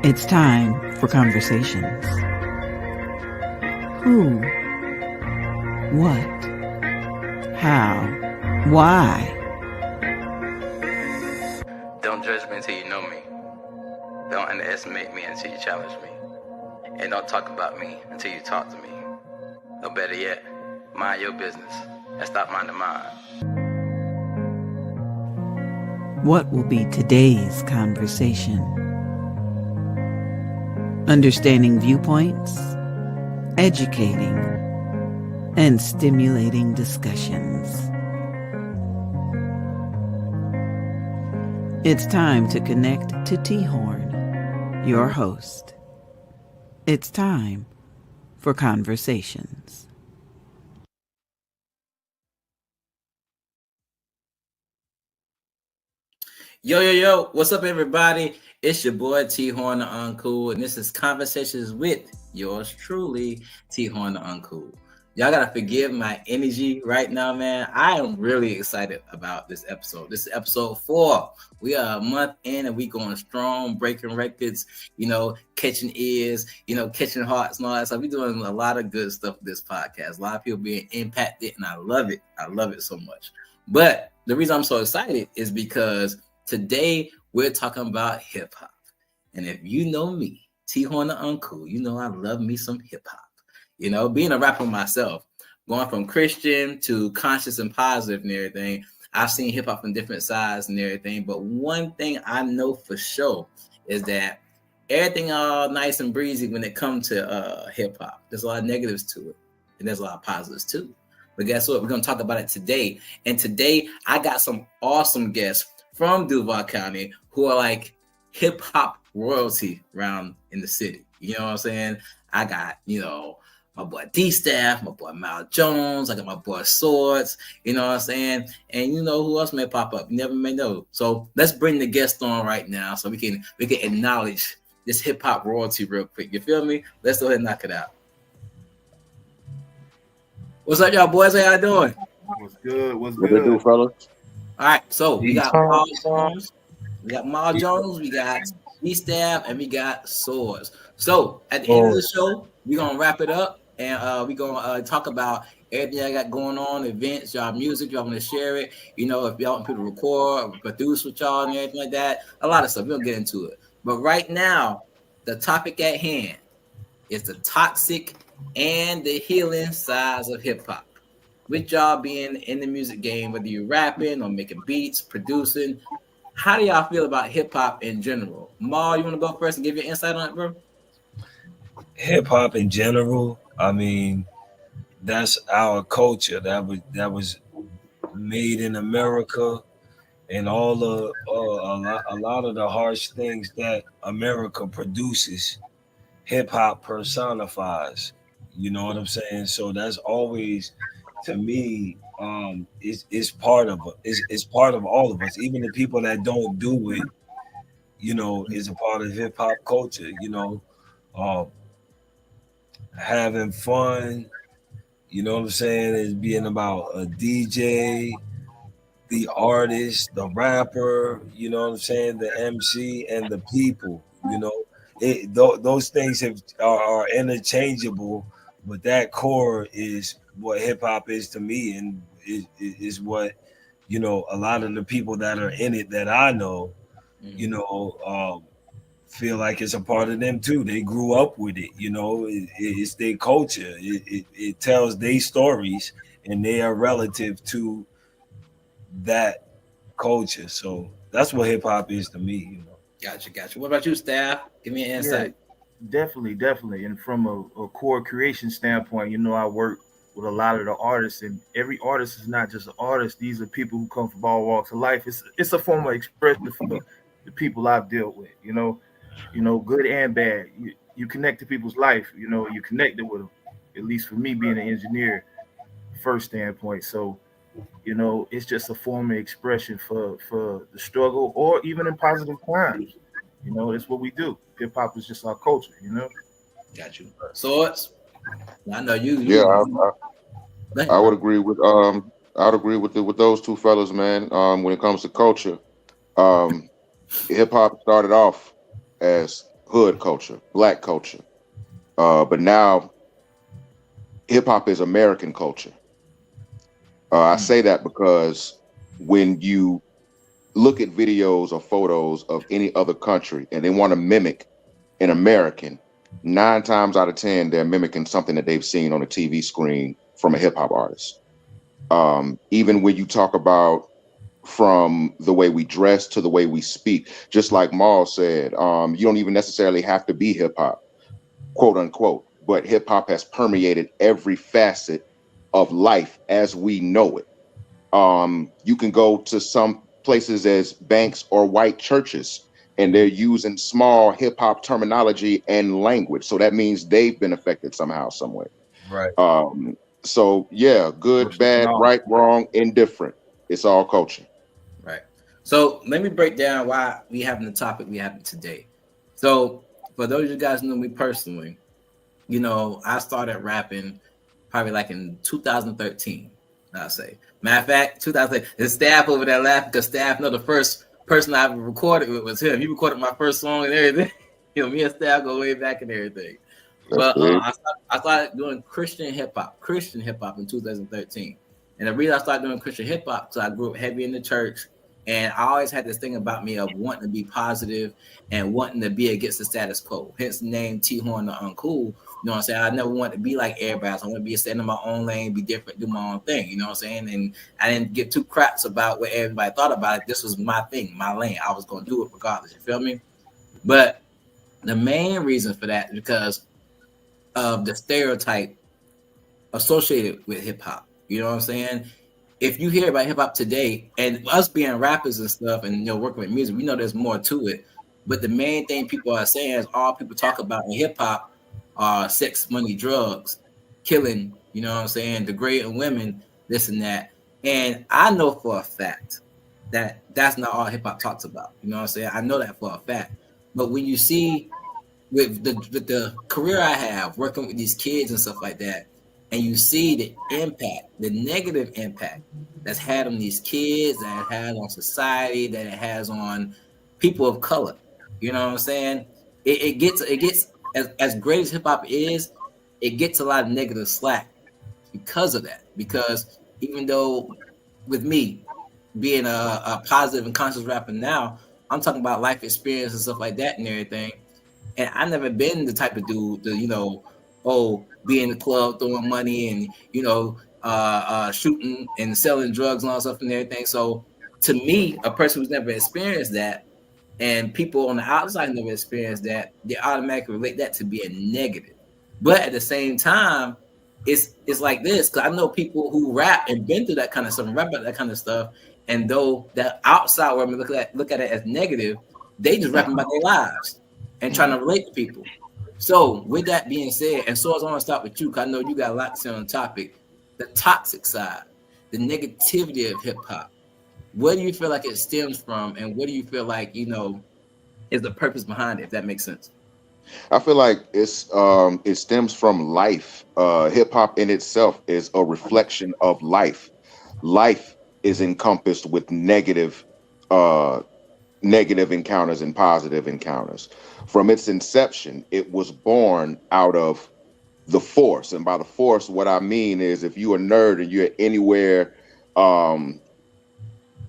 It's time for conversations. Who? What? How? Why? Don't judge me until you know me. Don't underestimate me until you challenge me. And don't talk about me until you talk to me. Or better yet, mind your business and stop minding mine. What will be today's conversation? Understanding viewpoints, educating, and stimulating discussions. It's time to connect to T-Horne, your host. It's time for conversations. Yo, what's up, everybody? It's your boy T-Horne da Uncool, and this is Conversations with yours truly, T-Horne da Uncool. Y'all gotta forgive my energy right now, man. I am really excited about this episode. This is episode 4. We are a month in and we going strong, breaking records, catching ears, catching hearts and all that stuff. We're doing a lot of good stuff with this podcast. A lot of people being impacted, and I love it. I love it so much. But the reason I'm so excited is because today we're talking about hip hop. And if you know me, T-Horne da Uncool, you know I love me some hip hop. Being a rapper myself, going from Christian to conscious and positive and everything, I've seen hip hop from different sides and everything. But one thing I know for sure is that everything all nice and breezy when it comes to hip hop. There's a lot of negatives to it, and there's a lot of positives too. But guess what? We're going to talk about it today. And today I got some awesome guests from Duval County who are like hip hop royalty around in the city. You know what I'm saying? I got, my boy D-Staff, my boy Mal Jones, I got my boy Swords, you know what I'm saying? And you know who else may pop up? You never may know. So let's bring the guest on right now so we can acknowledge this hip hop royalty real quick. You feel me? Let's go ahead and knock it out. What's up, y'all boys? How y'all doing? What's good? What they do, fellas? All right, so we got Mal Jones, we got D-Staff, and we got Swords. So at the end of the show, we're gonna wrap it up, and we're gonna talk about everything I got going on, events, y'all music, y'all want to share it. If y'all want people to record, or produce with y'all, and everything like that, a lot of stuff. We're gonna get into it. But right now, the topic at hand is the toxic and the healing sides of hip hop. With y'all being in the music game, whether you're rapping or making beats, producing, how do y'all feel about hip hop in general? Ma, you want to go first and give your insight on it, bro? Hip hop in general, I mean, that's our culture. That was made in America, and all the a lot of the harsh things that America produces, hip hop personifies. You know what I'm saying? So that's always, to me, it's part of it's part of all of us. Even the people that don't do it, is a part of hip hop culture. Having fun, you know what I'm saying, is being about a DJ, the artist, the rapper, you know what I'm saying, the MC, and the people. Those things are interchangeable, but that core is what hip hop is to me, and is what a lot of the people that are in it that I know, feel like it's a part of them too. They grew up with it. It's their culture. It tells their stories, and they are relative to that culture. So that's what hip hop is to me. Gotcha. What about you, Staff? Give me an insight. Yeah, definitely. And from a core creation standpoint, I work with a lot of the artists, and every artist is not just an artist. These are people who come from all walks of life. It's a form of expression for the people I've dealt with. Good and bad. You connect to people's life. You connected with them. At least for me, being an engineer, first standpoint. So, it's just a form of expression for the struggle, or even in positive times. That's what we do. Hip hop is just our culture. Got you. Swords. I know you. Yeah, I would agree with with those two fellas, man. When it comes to culture, hip hop started off as hood culture, black culture. But now hip hop is American culture. I say that because when you look at videos or photos of any other country and they want to mimic an American, 9 times out of 10, they're mimicking something that they've seen on a TV screen from a hip hop artist. Even when you talk about from the way we dress to the way we speak, just like Maul said, you don't even necessarily have to be hip hop, quote unquote, but hip hop has permeated every facet of life as we know it. You can go to some places as banks or white churches, and they're using small hip hop terminology and language. So that means they've been affected somehow, some way. Right. So yeah, good, bad, right, wrong, indifferent. It's all culture. Right. So let me break down why we having the topic we having today. So for those of you guys who know me personally, you know, I started rapping probably like in 2013, I'll say. Matter of fact, 2000, the staff over there laughing because staff know the first person I ever recorded with was him. He recorded my first song and everything. You know, me and staff go way back and everything. But I started doing Christian hip hop in 2013. And the reason I started doing Christian hip hop because I grew up heavy in the church. And I always had this thing about me of wanting to be positive and wanting to be against the status quo. Hence the name T-Horne da Uncool. You know what I'm saying? I never wanted to be like everybody else. I want to be staying in my own lane, be different, do my own thing. You know what I'm saying? And I didn't give two craps about what everybody thought about it. This was my thing, my lane. I was going to do it regardless. You feel me? But the main reason for that is because of the stereotype associated with hip hop. You know what I'm saying? If you hear about hip hop today and us being rappers and stuff and, you know, working with music, we know there's more to it. But the main thing people are saying is all people talk about in hip hop are sex, money, drugs, killing, you know what I'm saying, degrading women, this and that. And I know for a fact that that's not all hip hop talks about. You know what I'm saying? I know that for a fact. But when you see with the career I have working with these kids and stuff like that, and you see the impact, the negative impact that's had on these kids, that it has on society, that it has on people of color. You know what I'm saying? It gets as great as hip hop is, it gets a lot of negative slack because of that. Because even though with me being a positive and conscious rapper now, I'm talking about life experience and stuff like that and everything. And I never been the type of dude to, you know, be in the club throwing money and, you know, shooting and selling drugs and all stuff and everything. So to me, a person who's never experienced that, and people on the outside never experienced that, they automatically relate that to be a negative. But at the same time, it's like this, because I know people who rap and been through that kind of stuff and rap about that kind of stuff, and though that outside women look at it as negative, they just rapping about their lives and trying to relate to people. So with that being said, and so I want to start with you, because I know you got a lot to say on the topic, the toxic side, the negativity of hip hop. Where do you feel like it stems from, and what do you feel like, you know, is the purpose behind it, if that makes sense? I feel like it stems from life. Hip hop in itself is a reflection of life. Life is encompassed with negative encounters and positive encounters. From its inception, it was born out of the Force. And by the Force, what I mean is if you're a nerd and you're anywhere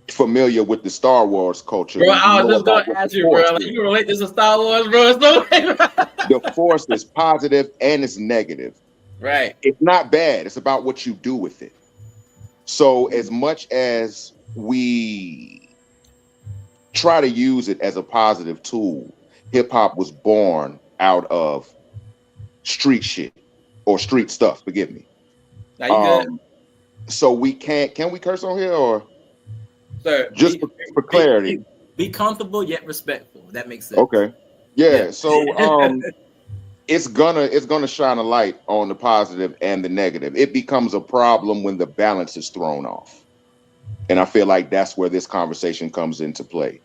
familiar with the Star Wars culture. Bro, I was just going to ask you, bro. Like, you relate this to Star Wars, bro? The Force is positive and it's negative. Right. It's not bad. It's about what you do with it. So as much as we try to use it as a positive tool, hip hop was born out of street shit or street stuff. Forgive me. Now you good? So we can we curse on here or? Sir, just for clarity. Be comfortable yet respectful. That makes sense. Okay. Yeah. So it's gonna shine a light on the positive and the negative. It becomes a problem when the balance is thrown off. And I feel like that's where this conversation comes into play.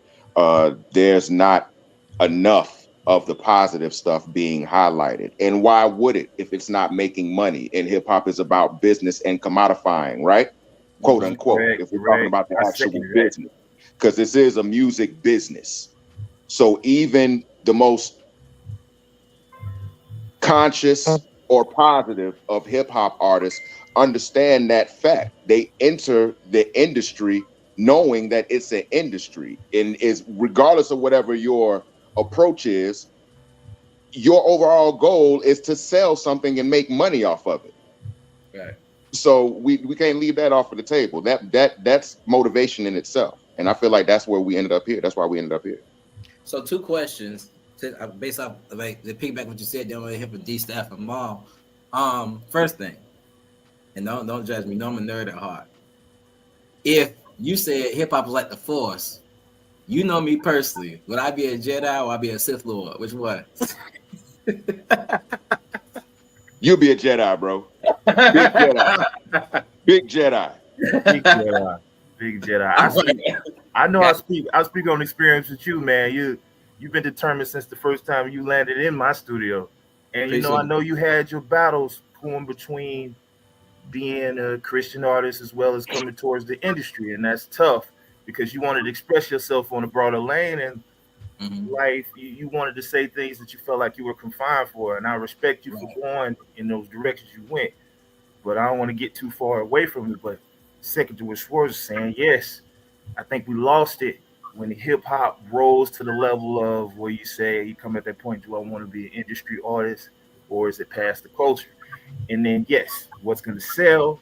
There's not enough of the positive stuff being highlighted. And why would it if it's not making money? And hip hop is about business and commodifying, right? Quote unquote, if we're talking about the actual business, because this is a music business. So even the most conscious or positive of hip hop artists understand that fact. They enter the industry knowing that it's an industry, and is regardless of whatever your approach is, your overall goal is to sell something and make money off of it. Right. So we can't leave that off of the table. That's motivation in itself. And I feel like that's where we ended up here. That's why we ended up here. So 2 questions based off like the piggyback what you said down here for D Staff and Maul. First thing, and don't judge me. No, I'm a nerd at heart. If you said hip hop is like the Force, you know me personally. Would I be a Jedi or I be a Sith Lord? Which one? You'll be a Jedi, bro. Big Jedi. Big Jedi. Big Jedi. Big Jedi. I speak on experience with you, man. You've been determined since the first time you landed in my studio. And I know you had your battles going between being a Christian artist as well as coming towards the industry. And that's tough because you wanted to express yourself on a broader lane, and life, you wanted to say things that you felt like you were confined for. And I respect you for going in those directions you went. But I don't want to get too far away from it. But second to what Schwartz is saying, yes, I think we lost it when the hip hop rose to the level of where you say, you come at that point, do I want to be an industry artist or is it past the culture? And then, yes, what's going to sell?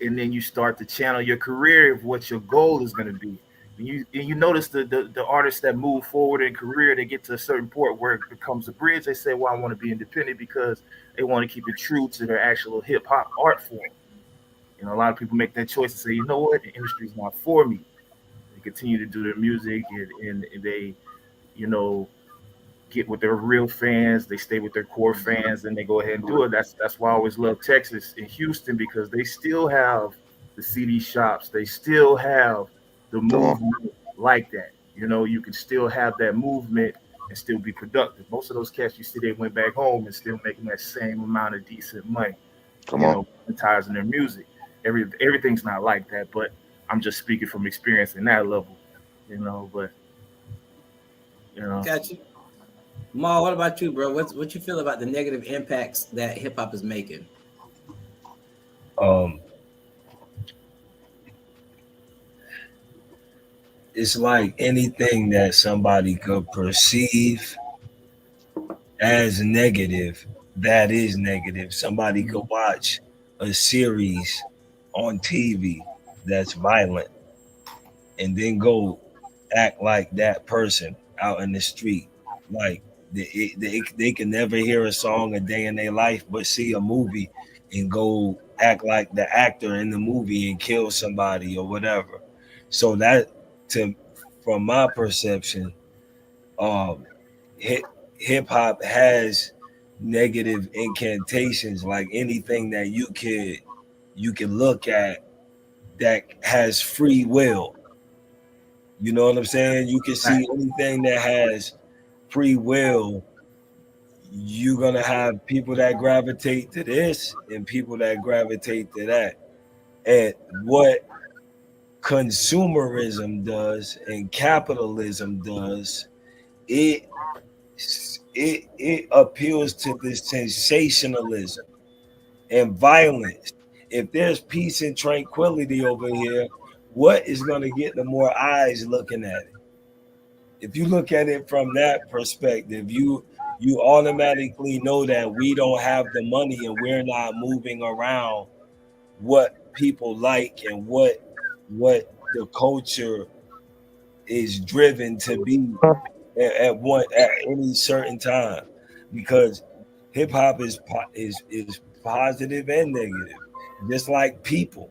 And then you start to channel your career of what your goal is going to be. And you notice the artists that move forward in career, they get to a certain point where it becomes a bridge. They say, well, I want to be independent because they want to keep it true to their actual hip hop art form. A lot of people make that choice and say, you know what, the industry is not for me. They continue to do their music and they, get with their real fans. They stay with their core fans and they go ahead and do it. That's why I always love Texas and Houston, because they still have the CD shops. They still have the movement like that. You can still have that movement and still be productive. Most of those cats, you see, they went back home and still making that same amount of decent money. Monetizing their music. Everything's not like that, but I'm just speaking from experience in that level, Got you. Ma, what about you, bro? What you feel about the negative impacts that hip hop is making? It's like anything that somebody could perceive as negative, that is negative. Somebody could watch a series on TV that's violent and then go act like that person out in the street. Like they can never hear a song a day in their life, but see a movie and go act like the actor in the movie and kill somebody or whatever. So that, from my perception, hip hop has negative incantations, like anything that you can look at that has free will. You know what I'm saying? You can see anything that has free will. You're gonna have people that gravitate to this and people that gravitate to that. And what consumerism does and capitalism does, it appeals to the sensationalism and violence. If there's peace and tranquility over here, what is going to get the more eyes looking at it? If you look at it from that perspective, you automatically know that we don't have the money and we're not moving around what people like and what the culture is driven to be at any certain time, because hip hop is positive and negative, just like people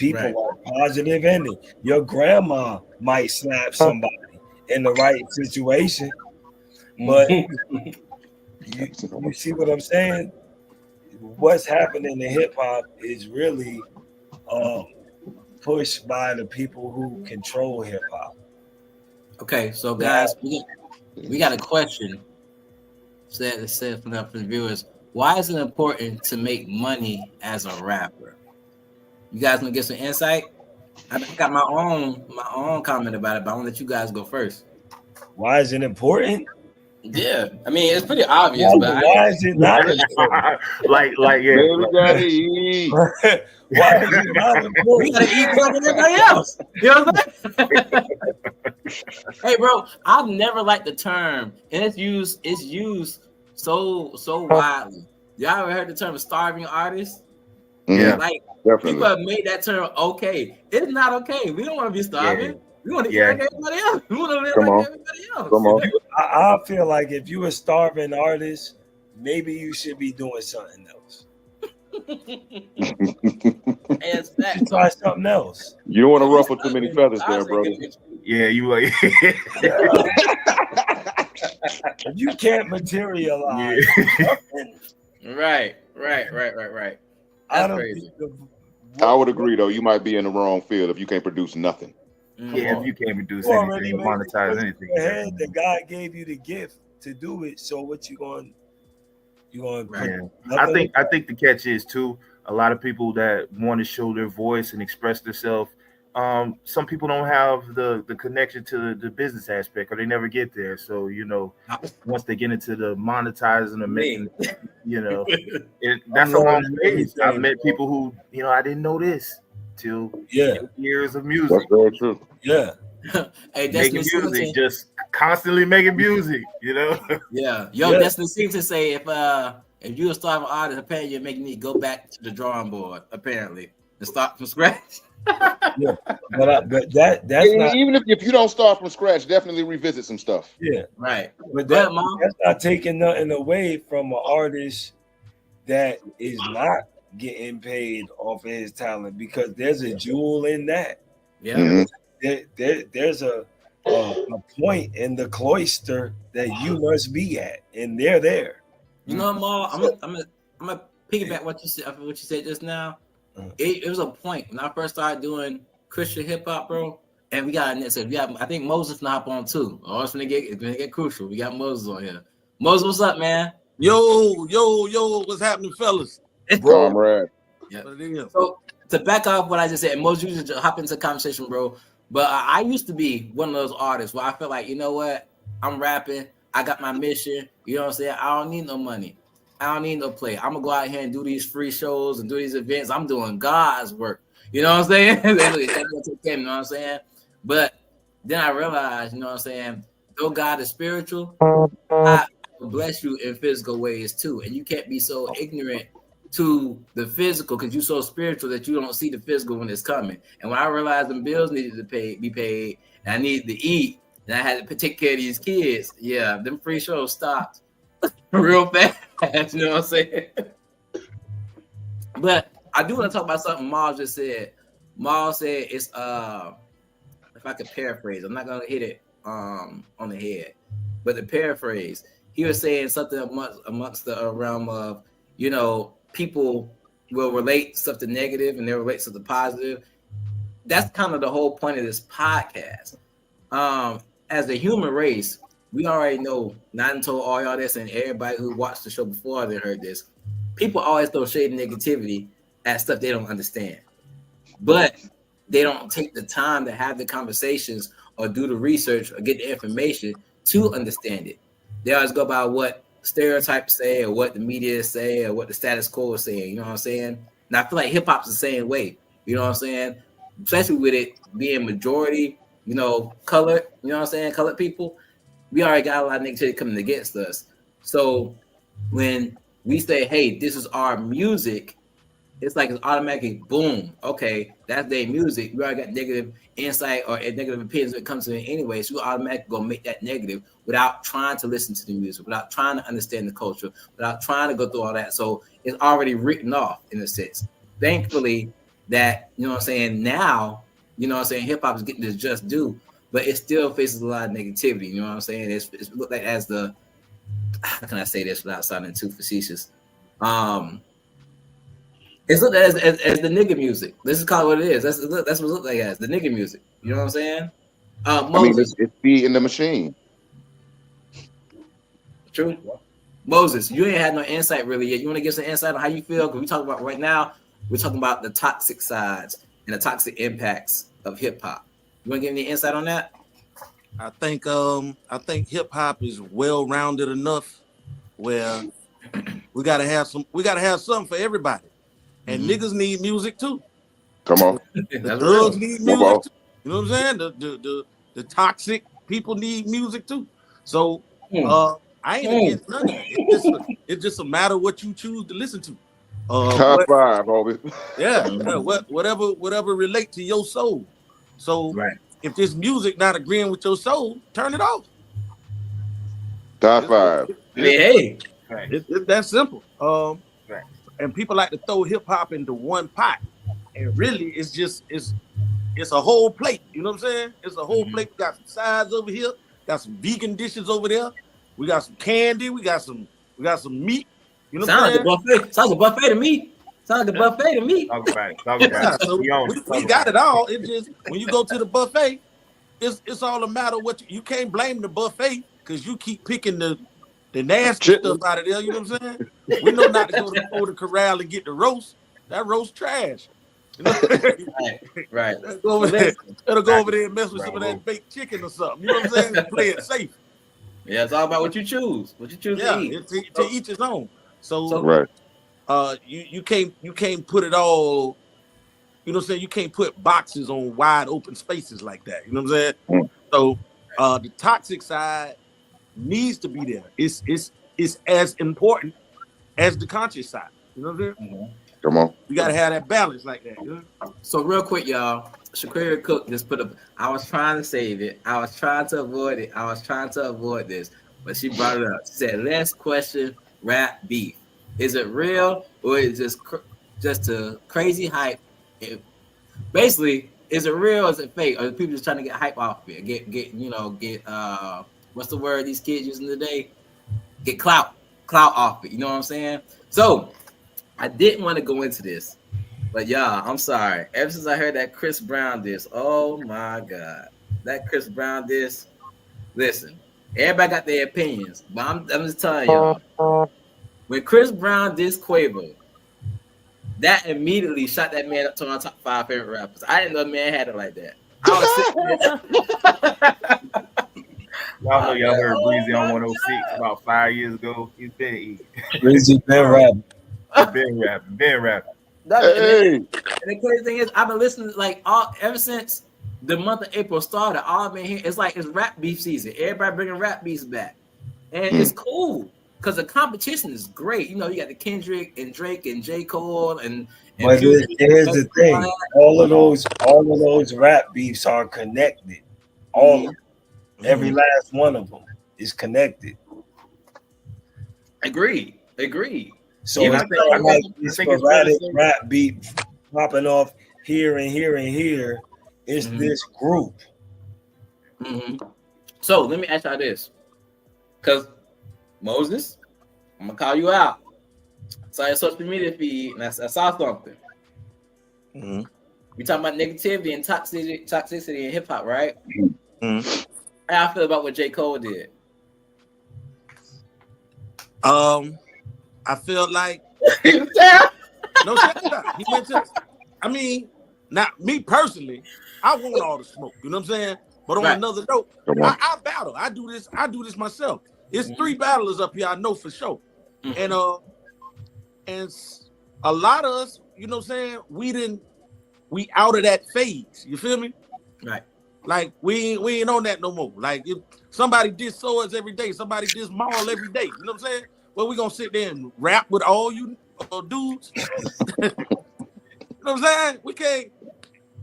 are positive and negative. Your grandma might slap somebody in the right situation, but you see what I'm saying? What's happening in hip hop is really pushed by the people who control hip hop. Okay, so guys, we got a question said from the viewers. Why is it important to make money as a rapper? You guys want to get some insight? I got my own comment about it, but I want to let you guys go first. Why is it important? Yeah, I mean it's pretty obvious, but Why is it not yeah. Baby gotta eat. Why is it not we important? gotta eat just like everybody else. You know what I'm saying? Hey, bro, I've never liked the term, and it's used so widely. Y'all ever heard the term starving artist? Yeah. Like Definitely. people have made that term okay. It's not okay. We don't want to be starving. Yeah. We want to eat Yeah. like everybody else. We want to live Come like on. everybody else. Come on. I feel like if you a starving artist, maybe you should be doing something else. It's that. Try something else. You don't want to ruffle too many feathers there, brother. Yeah, you like If you can't materialize, Right. I That's don't crazy. think I would agree, though. You might be in the wrong field if you can't produce nothing. yeah, if you can't reduce You already anything, made the monetize choice in anything. your head that God gave you the gift to do it. So what you going? Right. Yeah. I think the catch is too, a lot of people that want to show their voice and express themselves. Some people don't have the connection to the business aspect, or they never get there. So once they get into the monetizing and making, that's a long phase. I've met people who I didn't know this till years of music. That's very true. Yeah. Hey, Making Destiny music, Singleton. just constantly making music. Yeah. Destiny Singleton say if you a starving artist, apparently you're making me go back to the drawing board, apparently, and start from scratch. Yeah, but that's not. Even if you don't start from scratch, definitely revisit some stuff. Yeah, Right. but Go ahead, Mom. that's not taking nothing away from an artist that is not getting paid off of his talent, because there's a jewel in that. Yeah. Mhm. There's a point in the cloister that you must be at, and they're there. You know, Mom, I'm gonna piggyback what you said just now. It was a point when I first started doing Christian hip hop, bro. And we got I think Moses gonna hop on too. Oh, it's gonna get crucial. We got Moses on here. Moses, what's up, man? Yo, what's happening, fellas? Comrade. Yeah. What it is? So to back off what I just said, and Moses, you just hop into the conversation, bro. But I used to be one of those artists where I feel like, you know what? I'm rapping. I got my mission. You know what I'm saying? I don't need no money. I don't need no play. I'm gonna go out here and do these free shows and do these events. I'm doing God's work. You know what I'm saying? You know what I'm saying? But then I realized, you know what I'm saying, though God is spiritual, I will bless you in physical ways too. And you can't be so ignorant to the physical because you're so spiritual that you don't see the physical when it's coming. And when I realized the bills needed to be paid, and I needed to eat, and I had to take care of these kids, yeah, them free shows stopped real fast. You know what I'm saying? But I do want to talk about something Miles just said. Miles said it's if I could paraphrase, I'm not gonna hit it on the head, but the paraphrase, he was saying something amongst the realm of, people will relate stuff to negative and they'll relate stuff to positive. That's kind of the whole point of this podcast. As a human race, we already know, not until all y'all this and everybody who watched the show before they heard this, people always throw shade and negativity at stuff they don't understand. But they don't take the time to have the conversations or do the research or get the information to understand it. They always go by what stereotypes say or what the media say or what the status quo is saying. You know what I'm saying? And I feel like hip hop's the same way. You know what I'm saying? Especially with it being majority, colored, you know what I'm saying? Colored people. We already got a lot of negativity coming against us. So when we say, hey, this is our music, it's like it's automatically boom. Okay, that's their music. We already got negative insight or negative opinions when it comes to it anyway. So we automatically gonna make that negative without trying to listen to the music, without trying to understand the culture, without trying to go through all that. So it's already written off in a sense. Thankfully, that now, hip hop is getting this just due, but it still faces a lot of negativity. You know what I'm saying? It's looked like as the, how can I say this without sounding too facetious? It's looked at as the nigga music. This is called what it is. That's what it looks like as the nigga music. You know what I'm saying? Moses, it's feeding the machine. True. Moses, you ain't had no insight really yet. You want to give some insight on how you feel? Because we talk about right now, we're talking about the toxic sides and the toxic impacts of hip hop. You want to give any insight on that? I think hip hop is well rounded enough where we gotta have something for everybody. And niggas need music too. Come on. The That's thugs real. need Come on. music too. You know what I'm saying? The toxic people need music too. So I ain't against none of that. It's just a matter of what you choose to listen to. High five, homie. Whatever relate to your soul. So Right. if this music not agreeing with your soul, turn it off. High five. I mean, hey, It's that simple. Right. And people like to throw hip hop into one pot, and really, it's a whole plate. You know what I'm saying? It's a whole plate. We got some sides over here, got some vegan dishes over there. We got some candy. We got some meat. You know what I'm saying? buffet. Sounds like a buffet to me. Sounds like a buffet to me. Talk about it. Talk about it. So we got it all. It just when you go to the buffet, it's all a matter of what you can't blame the buffet because you keep picking the nasty stuff out of there. You know what I'm saying? We know not to go to the corral and get the roast. That roast trash. You know? Right. Let's go over there. It'll go over there and mess with some of that baked chicken or something. You know what I'm saying? Play it safe. Yeah, it's all about what you choose. What you choose to eat. It's to each his own. So Right. You can't put it all. You know what I'm saying? You can't put boxes on wide open spaces like that. You know what I'm saying? So the toxic side needs to be there. It's as important as the conscious side. You know what I'm saying? Come on. You gotta have that balance like that. You know? So real quick, y'all. Shaquille Cook just put up. I was trying to save it. I was trying to avoid it. I was trying to avoid this, but she brought it up. She said, "Let's question rap beef. Is it real or is it just a crazy hype? Basically, is it real or is it fake? Or are people just trying to get hype off it? Get what's the word these kids using today? Get clout off it. You know what I'm saying? So I didn't want to go into this, but y'all, I'm sorry. Ever since I heard that Chris Brown diss, oh my God, that Chris Brown diss. Listen, everybody got their opinions, but I'm just telling y'all. When Chris Brown dissed Quavo, that immediately shot that man up to my top 5 favorite rappers. I didn't know the man had it like that. Y'all know y'all heard Breezy on 106 about 5 years ago. He's been eating. Breezy been rapping. Been rapping. Hey. And the crazy thing is, I've been listening ever since the month of April started. All I've been hearing it's rap beef season. Everybody bringing rap beefs back, and it's cool because the competition is great. You know, you got the Kendrick and Drake and J. Cole and But here's the thing: all of those rap beefs are connected. All of them. Every last one of them is connected. Agreed. So Yeah, it's not like this sporadic rap beat popping off here and here and here. It's this group. So let me ask y'all this, because Moses, I'm gonna call you out. Saw your social media feed, and I saw something. We talking about negativity and toxicity in hip hop, right? How I feel about what J. Cole did. I feel like no, he went to. I mean, not me personally. I want all the smoke. You know what I'm saying? But on another note, I battle. I do this myself. It's 3 battlers up here. I know for sure. And a lot of us, you know what I'm saying? We out of that phase. You feel me? Right. Like we ain't on that no more. Like if somebody diss swords every day, somebody diss Maul every day. You know what I'm saying? Well, we gonna sit there and rap with all you dudes. You know what I'm saying? We can't.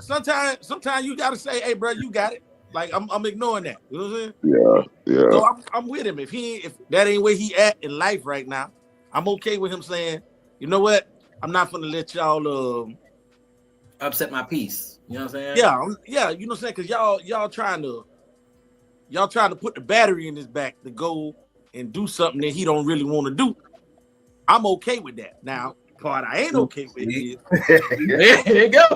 Sometimes you gotta say, "Hey, bro, you got it." Like I'm ignoring that. You know what I'm saying? Yeah. So I'm with him. If that ain't where he at in life right now, I'm okay with him saying, "You know what? I'm not gonna let y'all upset my peace." You know what I'm saying? Yeah. You know what I'm saying? Because y'all trying to put the battery in his back to go and do something that he don't really want to do. I'm okay with that. Now, part I ain't okay with is Here you go.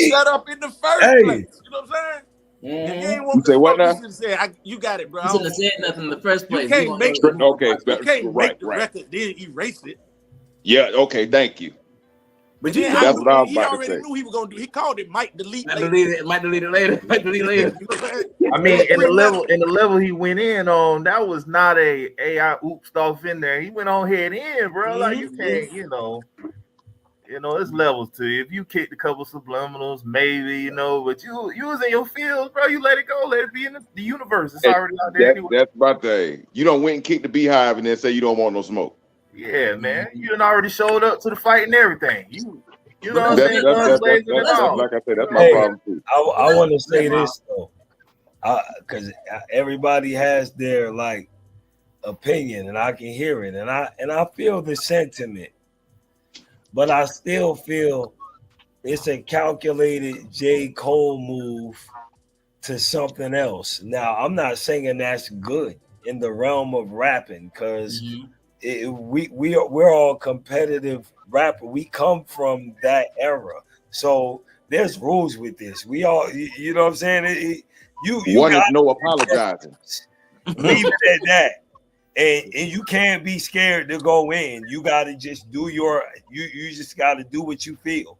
shut up in the first place. You know what I'm saying? You ain't want say what now? to say, you got it, bro. You shouldn't have said nothing in the first place. You can't make the record, then erase it. Yeah, okay, thank you. But Then That's what I was he about to already say. knew he was gonna do. He called it might delete might later. delete it. Might delete it later. Might delete later. You know what I'm saying? I mean, in the level he went in on, that was not a AI oopsed off in there. He went on head in, bro. Like you can't, it's levels to it. If you kicked a couple subliminals, maybe, but you was in your field, bro. You let it go, let it be in the universe. It's already out there anyway. That's my thing. You don't went and kick the beehive and then say you don't want no smoke. Yeah, man. You done already showed up to the fight and everything. You know what I'm saying? That's like I said, that's my problem too. I want to say this though, because everybody has their like opinion, and I can hear it, and I feel the sentiment, but I still feel it's a calculated J. Cole move to something else. Now, I'm not saying that's good in the realm of rapping, because we're all competitive rapper. We come from that era, so there's rules with this. We all, you know what I'm saying? You One is no apologizing. Leave it at that. And you can't be scared to go in. You gotta just do you just gotta do what you feel.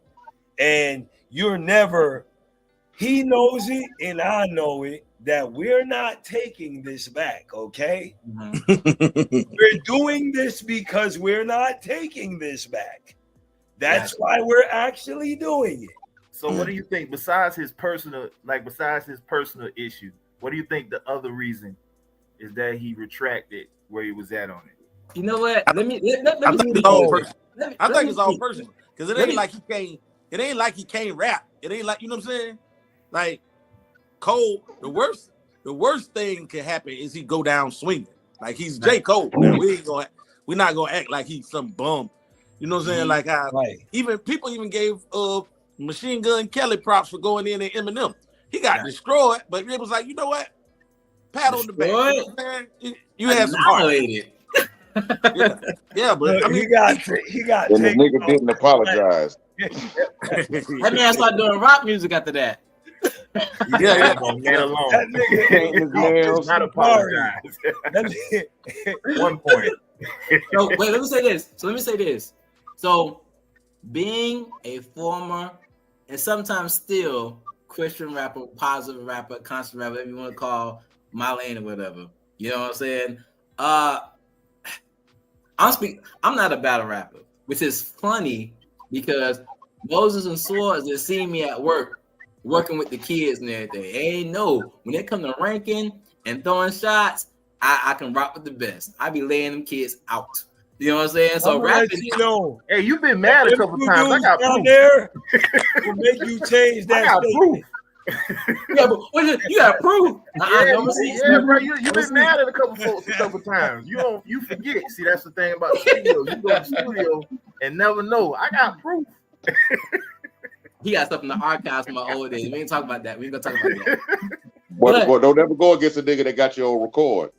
And you're never, he knows it and I know it, that we're not taking this back, okay? We're doing this because we're not taking this back. That's why we're actually doing it. So what do you think, besides his personal issue, what do you think the other reason is that he retracted where he was at on it? You know what? Let me I think it's all personal. I think it's all speak. personal, because it ain't like he can't. It ain't like he can't rap. It ain't like, you know what I'm saying? Like Cole, the worst thing can happen is he go down swinging. Like he's J. Cole. Now, we're not gonna act like he's some bum. You know what I'm saying? Like even people even gave Machine Gun Kelly props for going in at Eminem. He got destroyed, but it was like, you know what? Pat on the back. You know what I'm saying? You had some heart. Yeah, but I mean, he got. And the nigga didn't apologize. That man started doing rock music after that. Yeah, man alone. That nigga does not apologize. 1 point. So wait, let me say this. So being a former and sometimes still Christian rapper, positive rapper, constant rapper, whatever you want to call my lane or whatever. You know what I'm saying? I'm not a battle rapper, which is funny because Moses and Swords that see me at work, working with the kids and everything. They know when they come to ranking and throwing shots, I can rock with the best. I be laying them kids out. You know what I'm saying? So rapping, hey, you've been mad a couple times. I got proof. There will make you change that. I got proof. Yeah, but you got proof. Bro, you've been mad at a couple folks a couple times. You forget. See, that's the thing about the studio. You go to the studio and never know. I got proof. He got stuff in the archives from my old days. We ain't talking about that. We ain't gonna talk about that. But don't ever go against a nigga that got you on record.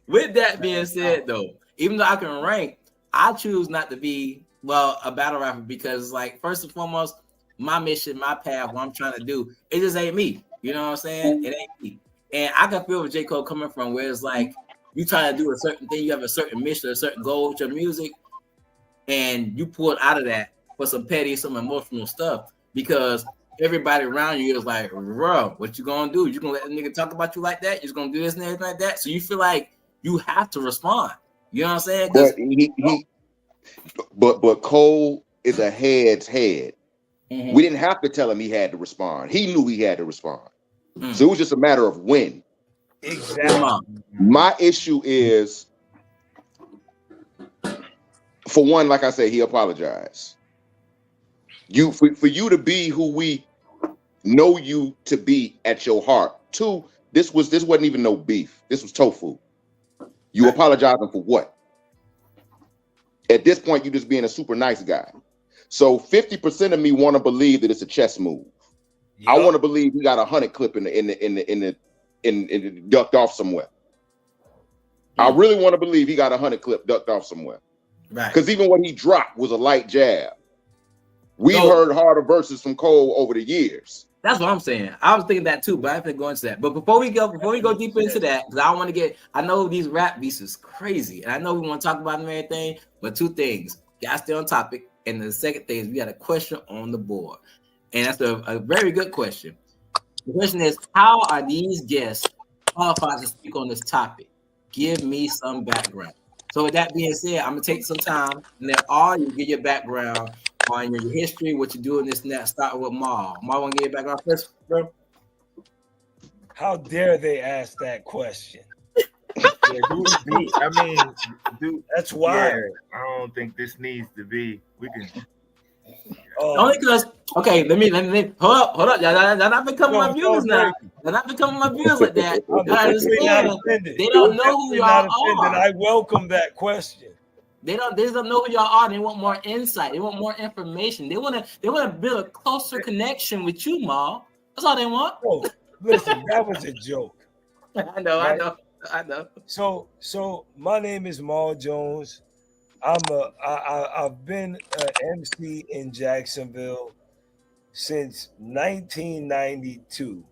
With that being said, though, even though I can rank, I choose not to be a battle rapper because, like, first and foremost, my mission, my path, what I'm trying to do, it just ain't me. You know what I'm saying? It ain't me. And I can feel where J. Cole coming from, where it's like you trying to do a certain thing, you have a certain mission, a certain goal with your music, and you pull it out of that for some petty, some emotional stuff because everybody around you is like, bro, what you gonna do? You gonna let the nigga talk about you like that? You just gonna do this and everything like that? So you feel like you have to respond. You know what I'm saying? But Cole is a head's head. Mm-hmm. We didn't have to tell him he had to respond. He knew he had to respond. Mm-hmm. So it was just a matter of when. Exactly. My issue is, for one, like I said, he apologized. For you to be who we know you to be at your heart. Two, this wasn't even no beef. This was tofu. You apologizing for what? At this point, you just being a super nice guy. So 50% of me want to believe that it's a chess move. Yep. I want to believe he got a 100 clip in ducked off somewhere. I really want to believe he got a 100 clip ducked off somewhere. Right. Because even what he dropped was a light jab. We've heard harder verses from Cole over the years. That's what I'm saying. I was thinking that too, but I have to go into that. But before we go deeper into that, because I want to get, I know these rap beats is crazy, and I know we want to talk about them and everything. But two things, got to stay on topic, and the second thing is we got a question on the board, and that's a very good question. The question is, how are these guests qualified to speak on this topic? Give me some background. So with that being said, I'm gonna take some time and let all you give your background on your history, what you do in this and that. Start with Ma. Ma, want to get your background first, bro? How dare they ask that question? Yeah, I mean, dude, That's wild. yeah, I don't think this needs to be. We can. Only because, okay, let me hold up. Y'all not becoming my viewers now. They're not becoming my viewers like that. I understand. They don't know who y'all are. I welcome that question. They just don't know who y'all are. They want more insight. They want more information. They want to build a closer connection with you, Ma. That's all they want. Oh, listen, that was a joke. I know, right? I know. So my name is Maul Jones. I've been an MC in Jacksonville since 1992.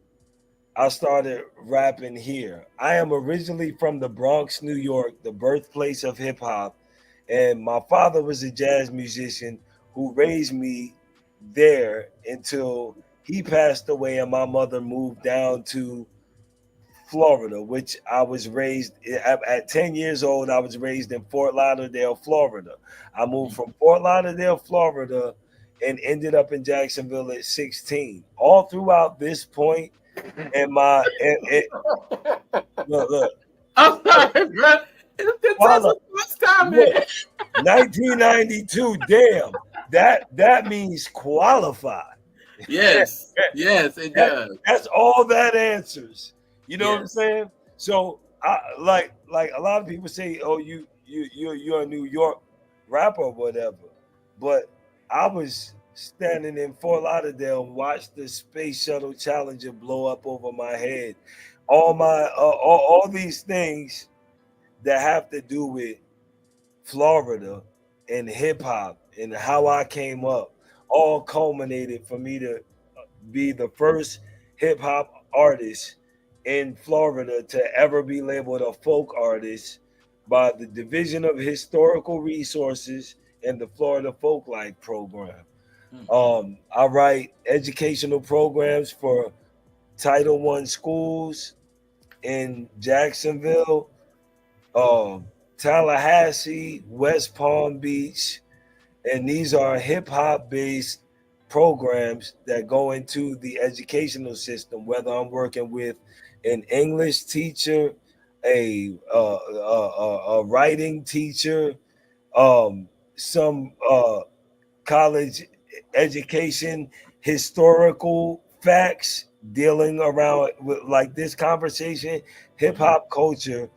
I started rapping here. I am originally from the Bronx, New York, the birthplace of hip hop, and my father was a jazz musician who raised me there until he passed away and my mother moved down to Florida, which I was raised at 10 years old. I was raised in Fort Lauderdale, Florida. I moved from Fort Lauderdale, Florida, and ended up in Jacksonville at 16. All throughout this point, and look. I'm sorry, bro. It's time, man. 1992. Damn, that means qualified. Yes, it does. That's all that answers. You know what I'm saying? So, I like a lot of people say, "Oh, you're a New York rapper or whatever," but I was standing in Fort Lauderdale and watched the Space Shuttle Challenger blow up over my head. All these things that have to do with Florida and hip hop and how I came up all culminated for me to be the first hip hop artist in Florida to ever be labeled a folk artist by the Division of Historical Resources and the Florida Folklife Program. I write educational programs for Title I schools in Jacksonville, Tallahassee, West Palm Beach, and these are hip hop based programs that go into the educational system, whether I'm working with an English teacher, a writing teacher, some college education, historical facts dealing around with like this conversation, hip hop culture.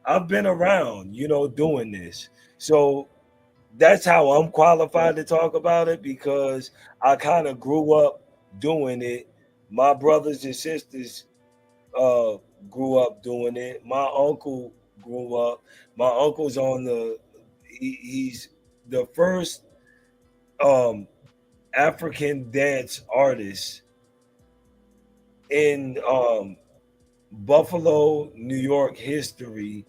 I've been around, doing this. So that's how I'm qualified to talk about it because I kind of grew up doing it. My brothers and sisters grew up doing it. My uncle grew up. My uncle's he's the first African dance artist in Buffalo, New York history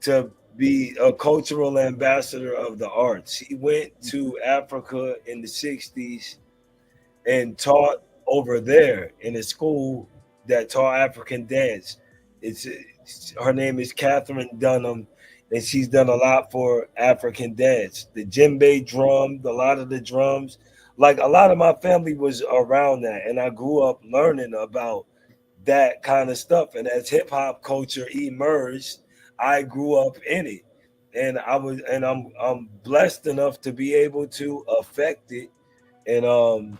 to be a cultural ambassador of the arts. He went to Africa in the 60s and taught over there in a school that taught African dance. Her name is Catherine Dunham, and she's done a lot for African dance. The djembe drum, a lot of the drums, like a lot of my family was around that, and I grew up learning about that kind of stuff. And as hip hop culture emerged, I grew up in it, and I'm blessed enough to be able to affect it and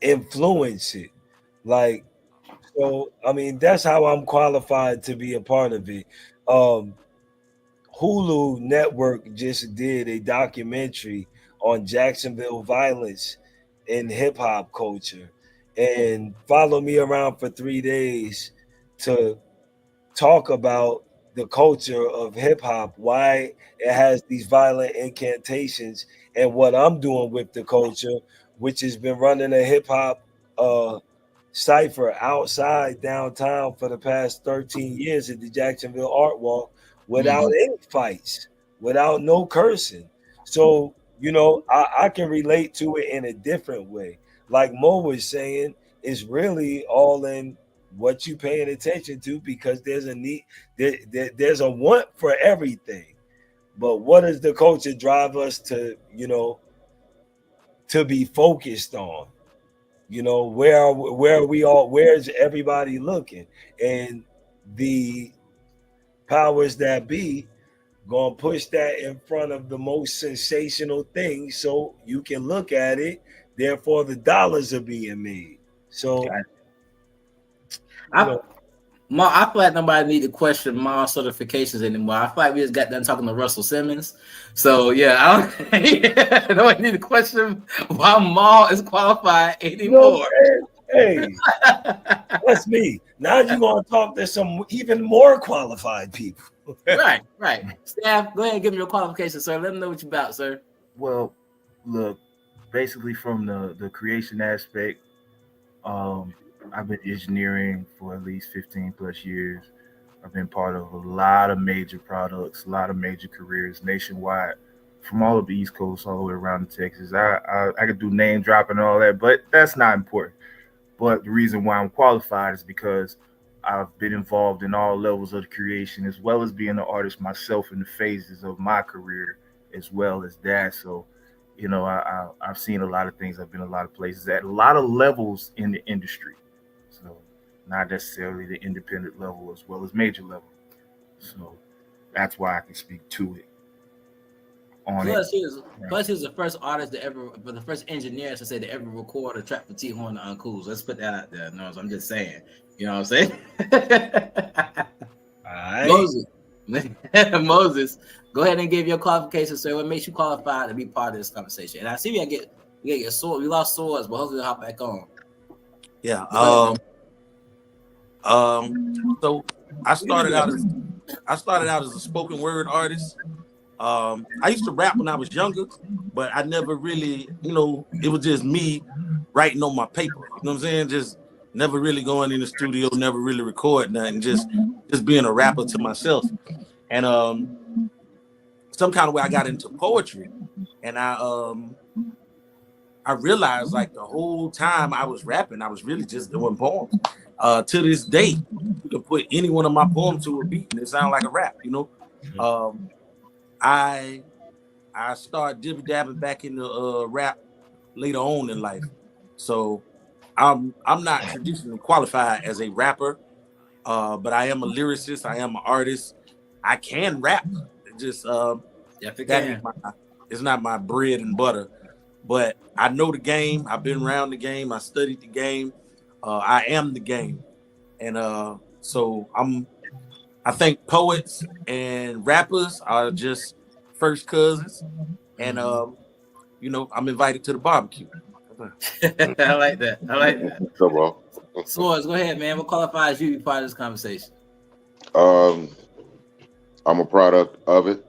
influence it. Like, so I mean, that's how I'm qualified to be a part of it. Hulu Network just did a documentary on Jacksonville violence in hip hop culture, and follow me around for 3 days to talk about the culture of hip hop, why it has these violent incantations, and what I'm doing with the culture, which has been running a hip hop cipher outside downtown for the past 13 years at the Jacksonville Art Walk without any fights, without no cursing. So, you know, I can relate to it in a different way. Like Mo was saying, it's really all in what you paying attention to, because there's a need, there's a want for everything. But what does the culture drive us to, you know, to be focused on? You know, where are we all? Where's everybody looking? And the powers that be gonna push that in front of the most sensational thing, so you can look at it. Therefore, the dollars are being made. So, I feel like nobody need to question Maul certifications anymore. I feel like we just got done talking to Russell Simmons. So yeah, nobody need to question why Maul is qualified anymore. Hey, that's me. Now you're gonna talk to some even more qualified people. Right. Staff, go ahead and give me your qualifications, sir. Let them know what you're about, sir. Well, look, basically from the creation aspect, I've been engineering for at least 15 plus years. I've been part of a lot of major products, a lot of major careers nationwide, from all of the East Coast all the way around to Texas. I could do name dropping and all that, but that's not important. But the reason why I'm qualified is because I've been involved in all levels of the creation, as well as being an artist myself in the phases of my career, as well as that. So, you know, I've seen a lot of things. I've been a lot of places at a lot of levels in the industry. So not necessarily the independent level as well as major level. So that's why I can speak to it. Plus, he was the first artist to ever, but the first engineer to say to ever record a track for T-Horne da Uncool. So let's put that out there. No, I'm just saying. You know what I'm saying? All right. Moses, go ahead and give your qualifications, sir. What makes you qualified to be part of this conversation? And I see we get sword. We lost swords, but hopefully we'll hop back on. Yeah. So I started out as a spoken word artist. I used to rap when I was younger, but I never really, you know, it was just me writing on my paper. You know what I'm saying? Just never really going in the studio, never really recording nothing, just being a rapper to myself. And some kind of way I got into poetry, and I realized like the whole time I was rapping, I was really just doing poems. To this day, you can put any one of my poems to a beat and it sounds like a rap, you know. I started dibby-dabbing back into rap later on in life. So I'm not traditionally qualified as a rapper, but I am a lyricist, I am an artist. I can rap. Just it's not my bread and butter, but I know the game. I've been around the game. I studied the game. I am the game. And so I think poets and rappers are just first cousins. And you know, I'm invited to the barbecue. I like that. Come on. Swords, go ahead, man. What qualifies you to be part of this conversation? I'm a product of it.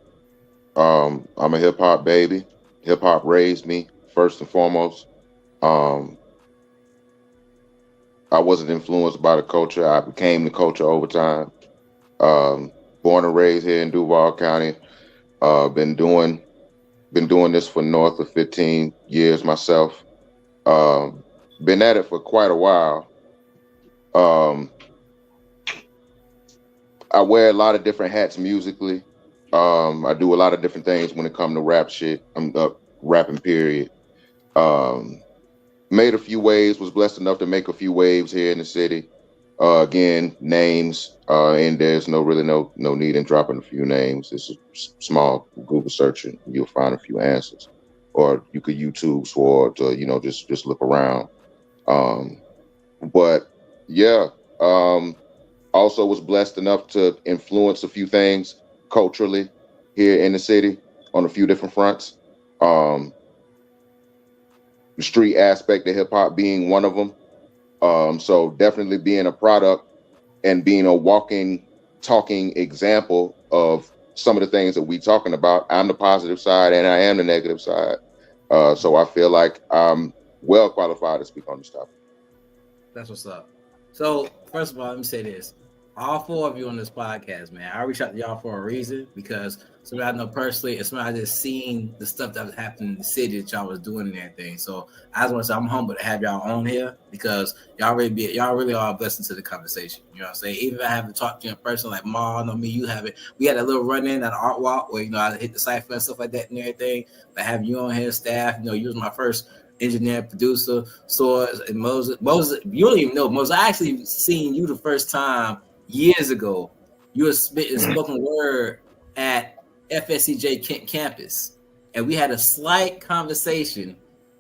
I'm a hip hop baby. Hip hop raised me first and foremost. I wasn't influenced by the culture. I became the culture over time. Born and raised here in Duval County. Been doing this for north of 15 years myself. Been at it for quite a while. I wear a lot of different hats musically. I do a lot of different things when it comes to rap shit. I'm rapping, period. Made a few waves, was blessed enough to make a few waves here in the city. Again, names, and there's no need in dropping a few names. It's a small Google search and you'll find a few answers. Or you could YouTube Swords, or just look around. But yeah, also was blessed enough to influence a few things culturally here in the city on a few different fronts. The street aspect of hip hop being one of them. So definitely being a product and being a walking, talking example of some of the things that we talking about. I'm the positive side and I am the negative side. So I feel like I'm well qualified to speak on this topic. That's what's up. So, first of all, let me say this. All four of you on this podcast, man, I reached out to y'all for a reason because somebody I know personally and somebody I just seen the stuff that was happening in the city that y'all was doing and everything. So I just want to say I'm humbled to have y'all on here because y'all really are a blessing to the conversation. You know what I'm saying? Even if I haven't talked to you in person like Ma, know me, you haven't. We had a little run in at the art walk where, I hit the cipher and stuff like that and everything. But having you on here, staff, you was my first engineer, producer, Swords, and Moses. Moses, you don't even know Moses. I actually seen you the first time years ago. You were spitting spoken word at FSCJ Kent campus, and we had a slight conversation,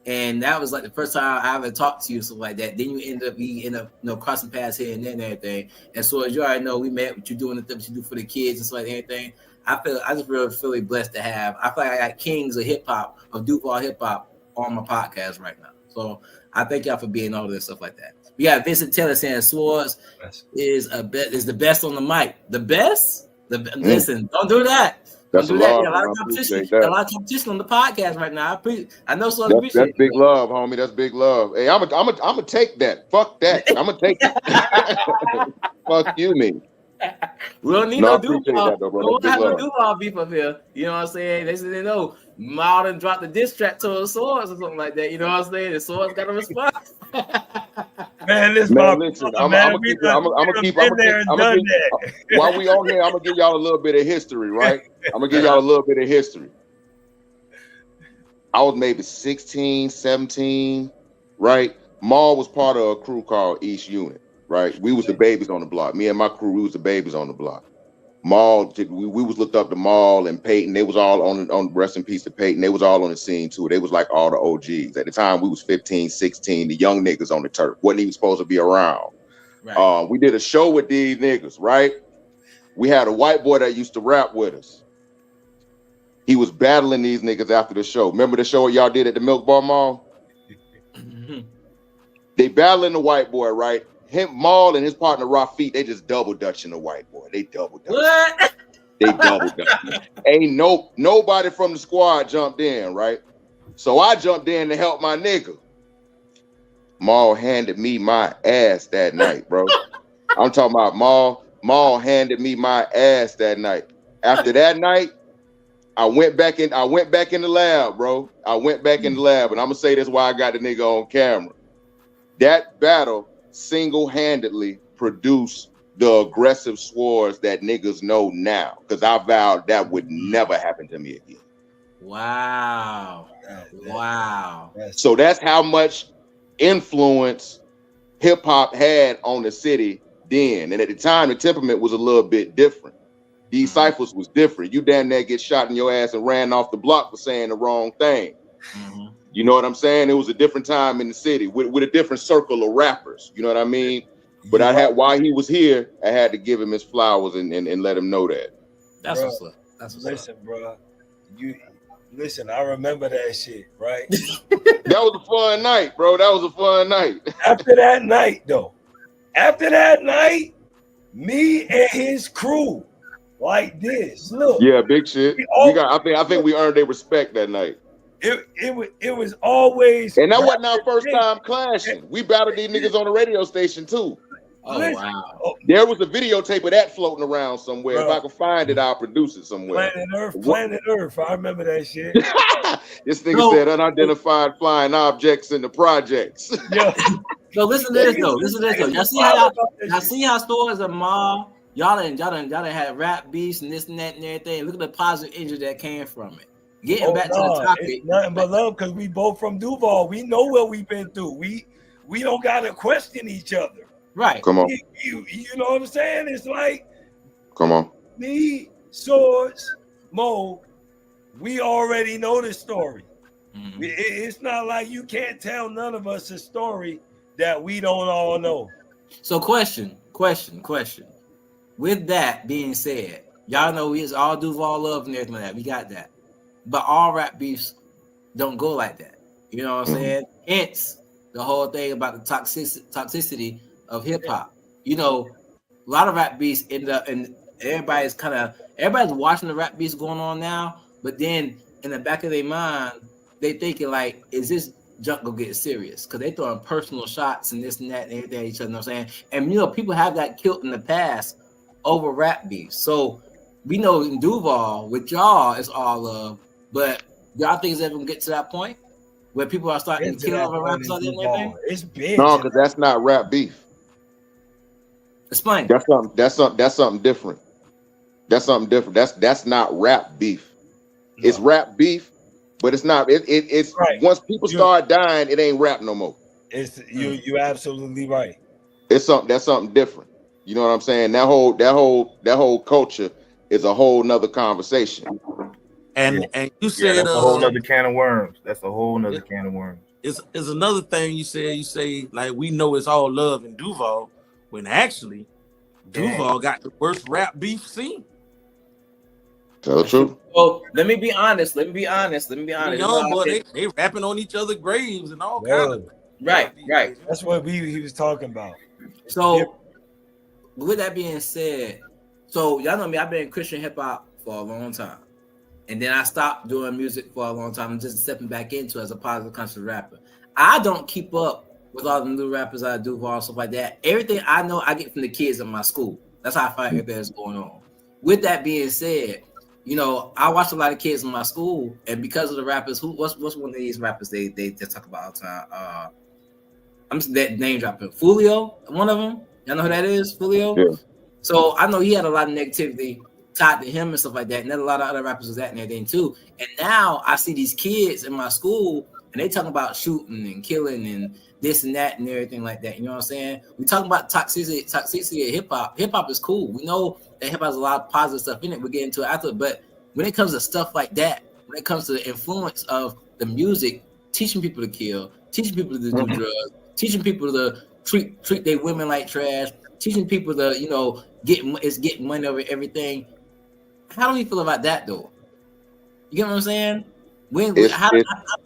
and that was like the first time I ever talked to you, something like that. Then we end up crossing paths here and there and everything. And so as you already know, we met what you're doing, the things you do for the kids and stuff like everything. I just feel blessed to have. I feel like I got kings of hip hop, of Duval hip hop, on my podcast right now. So I thank y'all for being all this stuff like that. We got Vincent Taylor saying Swords is the best on the mic. The best? Listen, don't do that. That's don't do that. a Yeah, a lot of competition on the podcast right now. I know Swords appreciate that's big love, homie. That's big love. Hey, I'm gonna take that. Fuck that. I'm gonna take it. Fuck you, me. We don't need no Duval. We don't have no Duval beef up here. You know what I'm saying? They said they know Marlon dropped the diss track to the Swords or something like that. You know what I'm saying? The Swords got a response. Man, listen, I'm gonna keep while we on here, I'm gonna give y'all a little bit of history, right? I'm gonna give y'all a little bit of history. I was maybe 16, 17, right? Maul was part of a crew called East Unit, right? We was the babies on the block. Me and my crew, we was the babies on the block. Maul, we was looked up to Maul and Peyton. They was all on rest in peace to Peyton. They was all on the scene too. They was like all the OGs. At the time, we was 15, 16, the young niggas on the turf. Wasn't even supposed to be around. Right. We did a show with these niggas, right? We had a white boy that used to rap with us. He was battling these niggas after the show. Remember the show y'all did at the Milk Bar Mall? They battling the white boy, right? Him, Maul, and his partner Rafiq, they just double dutching the white boy. They double dutching. What? They double dutching. Ain't nobody from the squad jumped in, right? So I jumped in to help my nigga. Maul handed me my ass that night, bro. I'm talking about Maul. Maul handed me my ass that night. After that night, I went back in the lab, bro. I went back in the lab, and I'm gonna say this why I got the nigga on camera. That battle single-handedly produced the aggressive Swords that niggas know now, because I vowed that would never happen to me again. Wow. So that's how much influence hip-hop had on the city then. And at the time, the temperament was a little bit different. These ciphers was different. You damn near get shot in your ass and ran off the block for saying the wrong thing. Mm-hmm. You know what I'm saying? It was a different time in the city with a different circle of rappers. You know what I mean? But while he was here, I had to give him his flowers and let him know that. That's what's up. Listen, bro. Listen, I remember that shit, right? That was a fun night, bro. That was a fun night. After that night, me and his crew, like this. Look. Yeah, big shit. I think we earned their respect that night. It was always, and that wasn't our first time clashing. We battled these niggas on the radio station too. Oh wow! There was a videotape of that floating around somewhere. Bro. If I can find it, I'll produce it somewhere. Planet Earth. I remember that shit. This nigga said unidentified flying objects in the projects. Yeah. So listen to this though. Y'all see how Swords and Ma, y'all done had rap beefs and this and that and everything. Look at the positive energy that came from it. Getting back to the topic, it's nothing but love because we both from Duval. We know what we've been through. We don't gotta question each other. Right. Come on. You know what I'm saying? It's like, come on. Me, Swords, Mo, we already know the story. Mm-hmm. It's not like you can't tell none of us a story that we don't all know. So question. With that being said, y'all know it's all Duval love and everything like that. We got that. But all rap beefs don't go like that. You know what I'm saying? Hence the whole thing about the toxicity of hip hop. You know, a lot of rap beefs end up, and everybody's watching the rap beefs going on now. But then in the back of their mind, they thinking like, is this junk go get serious because they throwing personal shots and this and that and everything at each other. You know what I'm saying? And you know, people have got killed in the past over rap beefs. So we know in Duval with y'all it's all love, but y'all think it's ever gonna get to that point where people are starting to kill over rappers and everything? It's big. No, because that's not rap beef. Explain. That's something different. That's something different. That's not rap beef. No. It's rap beef, but it's not. It's right. Once people start dying, it ain't rap no more. It's you absolutely right. It's something that's something different. You know what I'm saying? That whole culture is a whole nother conversation. And you said that's a whole nother can of worms. That's a whole nother can of worms. It's another thing you said. You say like we know it's all love in Duval, when actually Duval got the worst rap beef scene. Tell the truth. Well, let me be honest. Young boy, they rapping on each other's graves and all kinds of. Right. That's what he was talking about. So, with that being said, so y'all know me. I've been in Christian hip hop for a long time, and then I stopped doing music for a long time and just stepping back into it as a positive conscious rapper. I don't keep up with all the new rappers I do, all stuff like that. Everything I know, I get from the kids in my school. That's how I find everything that's going on. With that being said, you know, I watch a lot of kids in my school, and because of the rappers, what's one of these rappers they just talk about all the time? I'm just that name dropping. Fulio, one of them. Y'all know who that is? Fulio. Yeah. So I know he had a lot of negativity tied to him and stuff like that, and then a lot of other rappers was that and everything too. And now I see these kids in my school, and they talking about shooting and killing and this and that and everything like that. You know what I'm saying? We talking about toxicity of hip hop. Hip hop is cool. We know that hip hop has a lot of positive stuff in it. We'll get into it after. But when it comes to stuff like that, when it comes to the influence of the music, teaching people to kill, teaching people to do drugs, teaching people to treat their women like trash, teaching people to, you know, get money over everything. How do we feel about that though? You get what I'm saying? How do you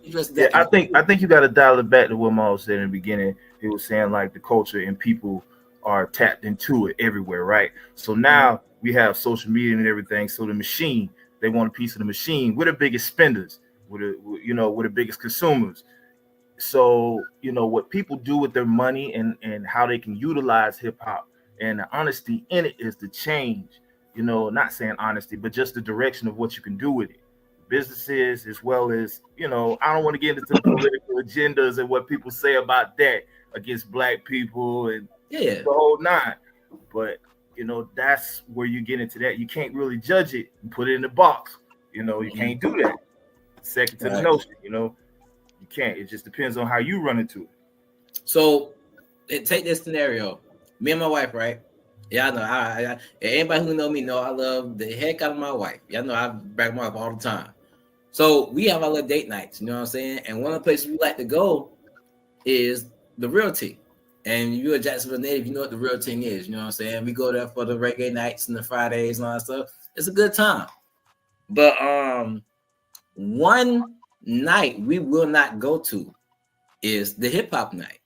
address that? I think you got to dial it back to what Maul said in the beginning. He was saying like the culture and people are tapped into it everywhere, right? So now we have social media and everything. So the machine, they want a piece of the machine. We're the biggest spenders. We're the biggest consumers. So, you know, what people do with their money and how they can utilize hip hop and the honesty in it is the change, you know, not saying honesty, but just the direction of what you can do with it. Businesses, as well as, you know, I don't want to get into the political agendas and what people say about that against black people and the whole nine. But, you know, that's where you get into that. You can't really judge it and put it in the box. You know, you can't do that. Second to the notion, you know. You can't. It just depends on how you run into it. So, take this scenario. Me and my wife, right? Y'all know, I anybody who know me know I love the heck out of my wife. Y'all know I brag my wife all the time. So we have our little date nights, you know what I'm saying? And one of the places we like to go is the Real Tea. And you're a Jacksonville native, you know what the Real Tea is, you know what I'm saying? We go there for the reggae nights and the Fridays and all that stuff. It's a good time. But one night we will not go to is the hip hop night.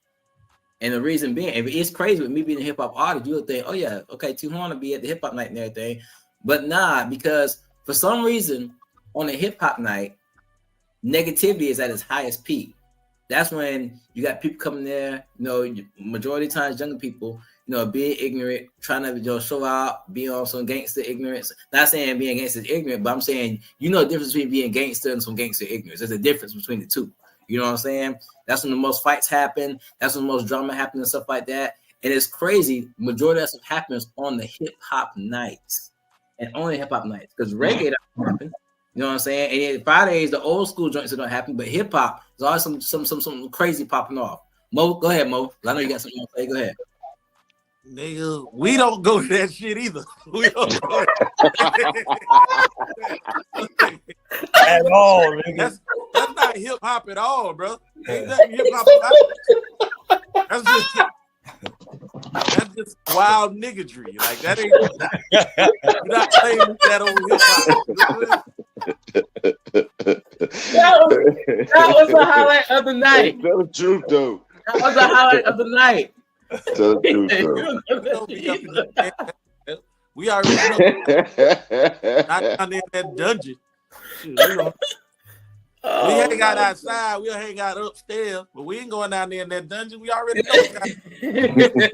And the reason being, it's crazy with me being a hip hop artist, you'll think, oh yeah, okay, T-Horne will be at the hip hop night and everything. But nah, because for some reason on a hip hop night, negativity is at its highest peak. That's when you got people coming there, you know, majority of times younger people, you know, being ignorant, trying to, you know, show out, being on some gangster ignorance. Not saying being gangster is ignorant, but I'm saying, you know, the difference between being gangster and some gangster ignorance. There's a difference between the two. You know what I'm saying? That's when the most fights happen. That's when the most drama happens and stuff like that. And it's crazy. Majority of that stuff happens on the hip hop nights and only hip hop nights because reggae doesn't happen. You know what I'm saying? And then Fridays, the old school joints that don't happen, but hip hop, there's always some crazy popping off. Mo, go ahead, Mo. I know you got something to say. Go ahead. Nigga, we don't go to that shit either. We don't go at all, nigga. That's not hip hop at all, bro. Ain't that hip hop? That's just wild niggardry. Like that ain't. You're not playing with that over hip hop. That was the highlight of the night. Tell the truth, though. That was the highlight of the night. Tell the truth, though. We already know. Not down there in that dungeon. Shit, Oh, We hang out my outside. We'll hang out upstairs, but we ain't going down there in that dungeon. We already know.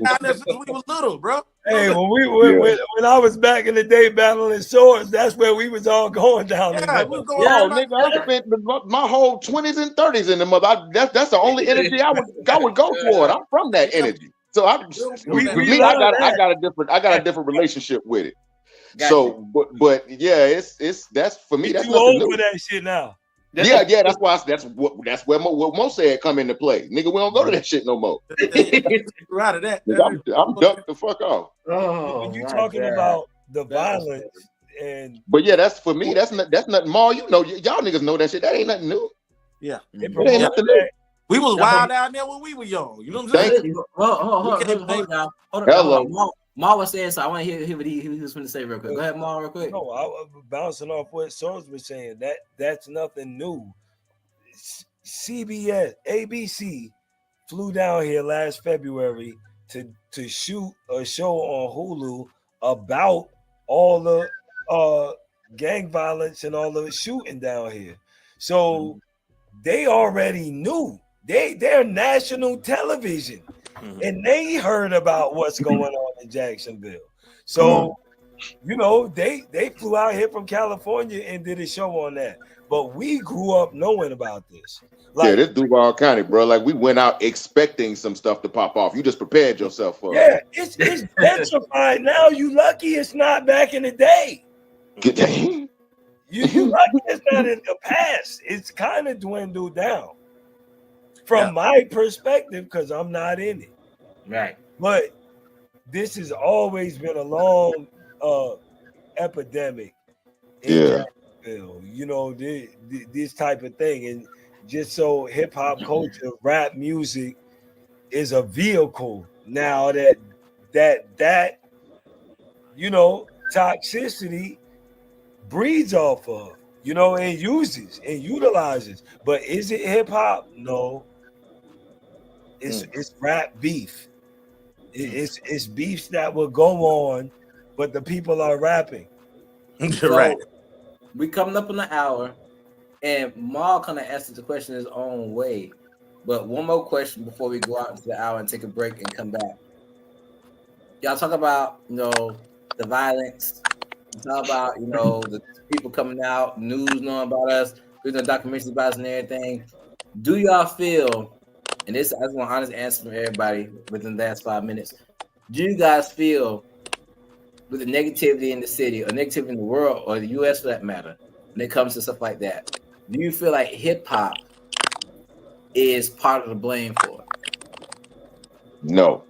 Down there since we was little, bro. Hey, Yeah. when I was back in the day battling swords, that's where we was all going down Yeah, there. we was going Oh, right nigga, I spent my whole 20s and 30s in the mother. That's the only energy I would go toward. I'm from that energy. So We for me, I love got that. a different relationship with it. Got So, but yeah, it's that's for me. We That's too nothing old new. for that shit now. Yeah, that's where what Mo said come into play. Nigga, we don't go to that shit no more. We're out of that. I'm ducked the fuck off. Oh, When you my talking God. about the That was violence and But yeah, that's for me. That's nothing more. You know, y'all niggas know that shit. That ain't nothing new. Yeah. it It ain't promotes nothing new. that. We was wild down there when we were young. You know what I'm saying? Thank you. Hold on. Hello. Ma was saying so. I want to hear what he was going to say real quick. Go ahead, Ma, real quick. No, I was bouncing off what Swords was saying. That's nothing new. CBS, ABC flew down here last February to shoot a show on Hulu about all the gang violence and all the shooting down here. So they already knew. They're national television, and they heard about what's going on in Jacksonville. So you know, they flew out here from California and did a show on that. But we grew up knowing about this. Yeah, this Duval County, bro. Like we went out expecting some stuff to pop off. You just prepared yourself for it. Yeah, it's gentrified now. You lucky it's not back in the day. You lucky it's not in the past. It's kind of dwindled down from my perspective because I'm not in it. Right. But this has always been a long epidemic in Jacksonville. You know, this type of thing. And just so hip hop culture, rap music is a vehicle now that you know, toxicity breeds off of, you know, and uses and utilizes. But is it hip hop? No. It's rap beef. It's beefs that will go on, but the people are rapping. So, Right. We coming up on an hour, and Ma kind of answered the question his own way. But one more question before we go out into the hour and take a break and come back. Y'all talk about, you know, the violence. Talk about, you know, the people coming out, news knowing about us, doing documentaries about us and everything. Do y'all feel, and this I just want an honest answer from everybody within the last 5 minutes. Do you guys feel with the negativity in the city or negativity in the world or the US for that matter, when it comes to stuff like that, do you feel like hip hop is part of the blame for it? No.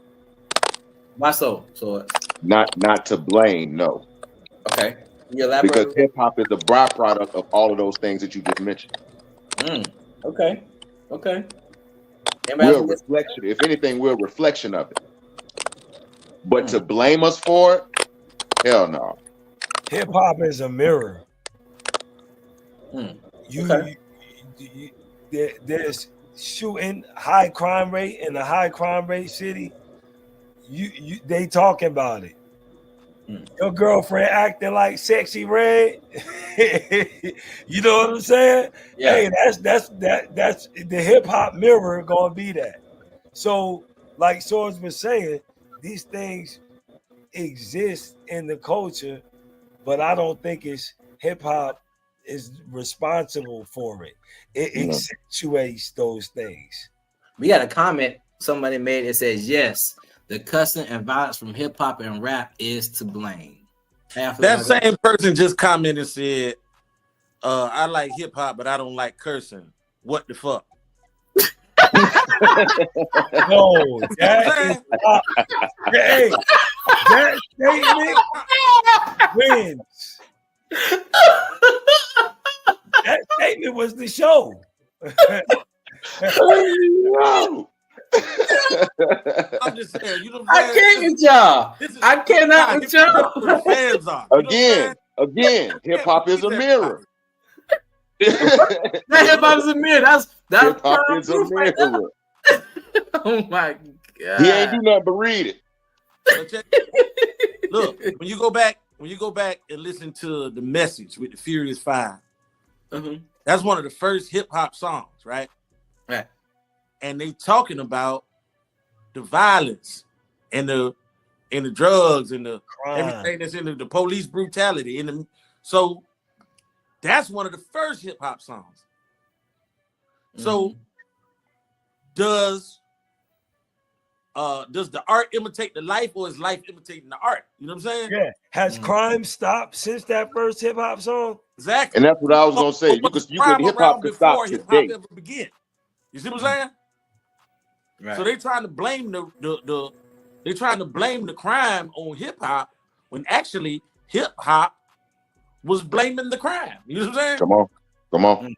Why so? So Not to blame, no. okay. Can you elaborate? Because hip hop is a byproduct of all of those things that you just mentioned. Okay. We're a reflection. If anything, we're a reflection of it. But to blame us for it, hell no. Hip hop is a mirror. There's shooting high crime rate in a high crime rate city. They talking about it. Your girlfriend acting like Sexy Red. You know what I'm saying? Yeah. Hey, that's the hip hop mirror gonna be that. So, like Swords was saying, these things exist in the culture, but I don't think it's hip hop is responsible for it. It accentuates those things. We got a comment somebody made. It says, yes, the cussing and violence from hip hop and rap is to blame. That same person just commented and said, I like hip hop, but I don't like cursing. What the fuck? No, that is not, hey, that statement wins. That statement was the show. I'm just saying, you know what I I'm saying? can't with y'all. I cannot with y'all. Fans are. Again, hip hop is a mirror. That hip hop is a mirror. That's hip hop is a mirror. Oh my god. He ain't do nothing but read it. Look, when you go back and listen to The Message with the Furious 5, That's one of the first hip hop songs, right? Right. And they talking about the violence and the drugs and the everything that's in the police brutality. So that's one of the first hip hop songs. So does the art imitate the life, or is life imitating the art? You know what I'm saying? Yeah. Has crime stopped since that first hip hop song? Exactly. And that's what I was gonna say. You could hip hop could stop hip hop today. ever began. You see what I'm saying? Right. So they trying to blame they're trying to blame the crime on hip hop when actually hip hop was blaming the crime. You know what I'm saying? Come on.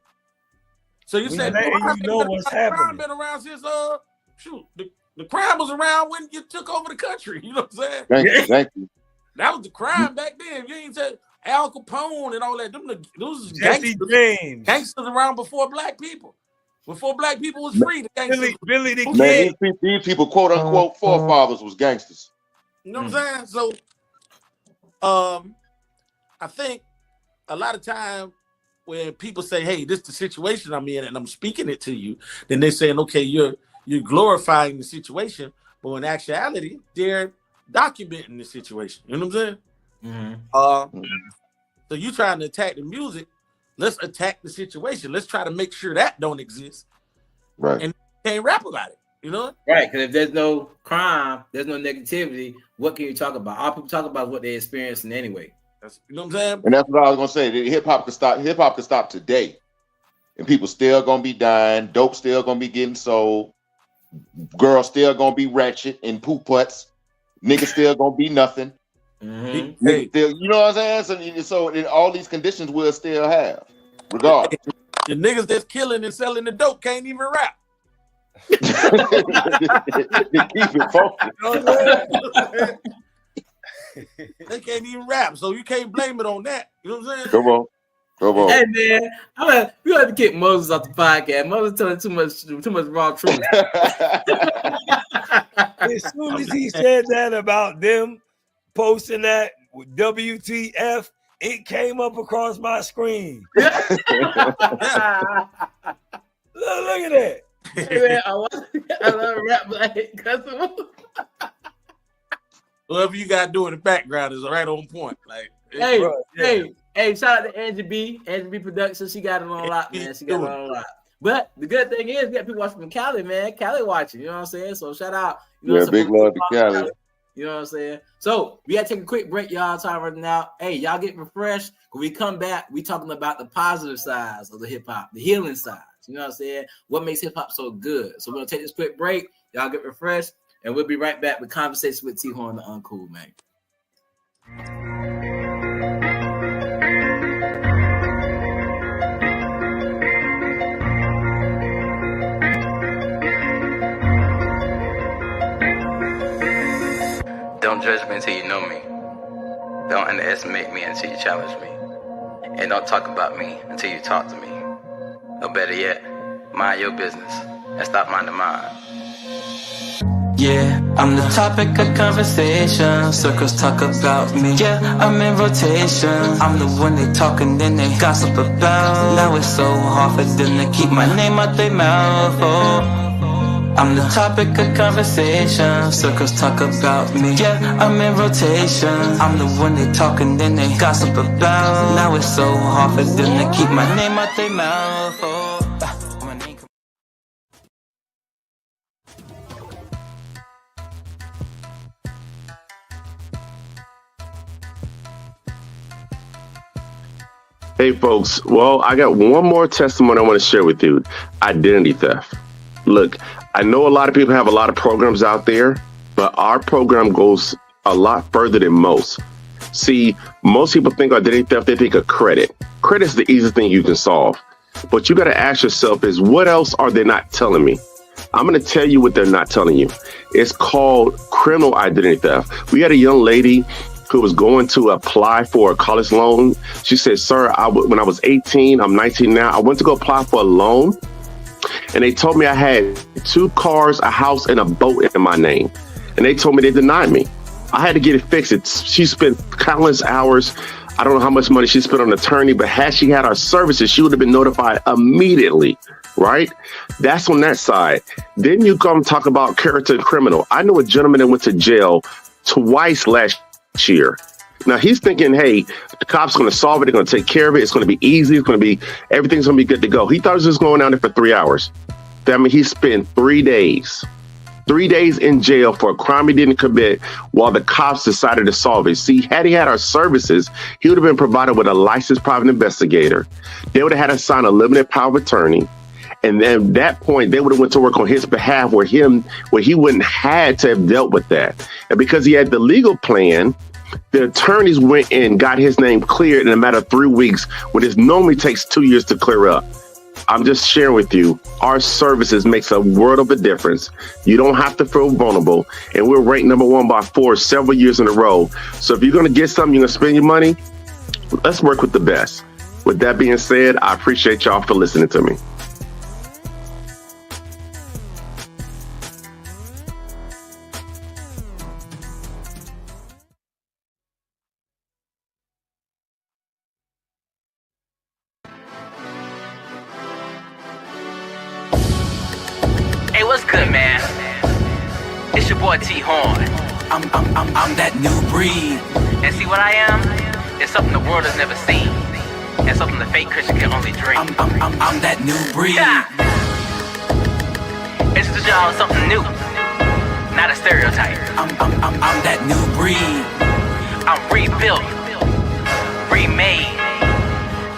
So you said crime been around since the crime was around when you took over the country. You know what I'm saying? Thank you. That was the crime back then. You ain't said Al Capone and all that. Those gangsters around before black people. Before black people was free, the gangsters. Billy the Kid. These people, quote unquote, forefathers was gangsters. You know what I'm saying? So, I think a lot of time when people say, "Hey, this is the situation I'm in," and I'm speaking it to you, then they're saying, "Okay, you're glorifying the situation," but in actuality, they're documenting the situation. You know what I'm saying? So you trying to attack the music? Let's attack the situation. Let's try to make sure that don't exist. Right. And can't rap about it. You know? Right. Because if there's no crime, there's no negativity. What can you talk about? All people talk about is what they're experiencing anyway. You know what I'm saying? And that's what I was gonna say. Hip hop could stop. Hip hop could stop today, and people still gonna be dying. Dope still gonna be getting sold. Girls still gonna be ratchet and poop putts. Niggas still gonna be nothing. Hey. Still, you know what I'm saying? So all these conditions we'll still have, regardless. The niggas that's killing and selling the dope can't even rap. Keep it focused. They can't even rap, so you can't blame it on that. You know what I'm saying? Come on. Hey man, we have to kick Moses off the podcast. Moses telling too much raw truth. As soon as he said that about them posting that with WTF, it came up across my screen. Look at that. Hey man, I love rap like whatever you got to do in the background is right on point. Like, hey, shout out to Angie B. Angie B Productions. She got it on a lot, man. She got it on a lot. But the good thing is we got people watching from Cali, man. Cali watching, you know what I'm saying? So shout out. You know, big love to Cali. You know what I'm saying? So we gotta take a quick break, y'all. Time running out. Hey, y'all get refreshed. When we come back, we talking about the positive sides of the hip hop, the healing sides. You know what I'm saying? What makes hip hop so good? So we're gonna take this quick break. Y'all get refreshed, and we'll be right back with conversation with T-Horne da Uncool, man. Don't judge me until you know me. Don't underestimate me until you challenge me. And don't talk about me until you talk to me. Or better yet, mind your business and stop minding mine. Yeah, I'm the topic of conversation. Circles talk about me. Yeah, I'm in rotation. I'm the one they talking, then they gossip about. Now it's so hard for them to keep my name out their mouth. Oh. I'm the topic of conversation. Circles talk about me. Yeah, I'm in rotation. I'm the one they talking, then they gossip about. Now it's so hard for them to keep my name out their mouth. Oh. Hey folks, well, I got one more testimony I want to share with you. Identity theft. Look, I know a lot of people have a lot of programs out there, but our program goes a lot further than most. See, most people think identity theft, they think of credit. Credit is the easiest thing you can solve. But you got to ask yourself is, what else are they not telling me? I'm going to tell you what they're not telling you. It's called criminal identity theft. We had a young lady who was going to apply for a college loan. She said, sir, when I was 18, I'm 19 now, I went to go apply for a loan. And they told me I had 2 cars, a house, and a boat in my name. And they told me they denied me. I had to get it fixed. She spent countless hours. I don't know how much money she spent on an attorney, but had she had our services, she would have been notified immediately, right? That's on that side. Then you come talk about character and criminal. I know a gentleman that went to jail twice last year. Now he's thinking, hey, the cops are going to solve it. They're going to take care of it. It's going to be easy. Everything's going to be good to go. He thought he was just going down there for 3 hours. That means he spent 3 days. 3 days in jail for a crime he didn't commit while the cops decided to solve it. See, had he had our services, he would have been provided with a licensed private investigator. They would have had to sign a limited power of attorney. And then at that point, they would have went to work on his behalf where he wouldn't had to have dealt with that. And because he had the legal plan, the attorneys went and got his name cleared in a matter of 3 weeks, when it normally takes 2 years to clear up. I'm just sharing with you, our services makes a world of a difference. You don't have to feel vulnerable. And we're ranked number 1 by Forbes several years in a row. So if you're going to get something, you're going to spend your money, let's work with the best. With that being said, I appreciate y'all for listening to me. Hey, what's good, man? It's your boy T-Horne. I'm that new breed. And see what I am? It's something the world has never seen. And something the fake Christian can only dream. I'm that new breed. Yeah. It's just y'all something new, not a stereotype. I'm that new breed. I'm rebuilt, remade,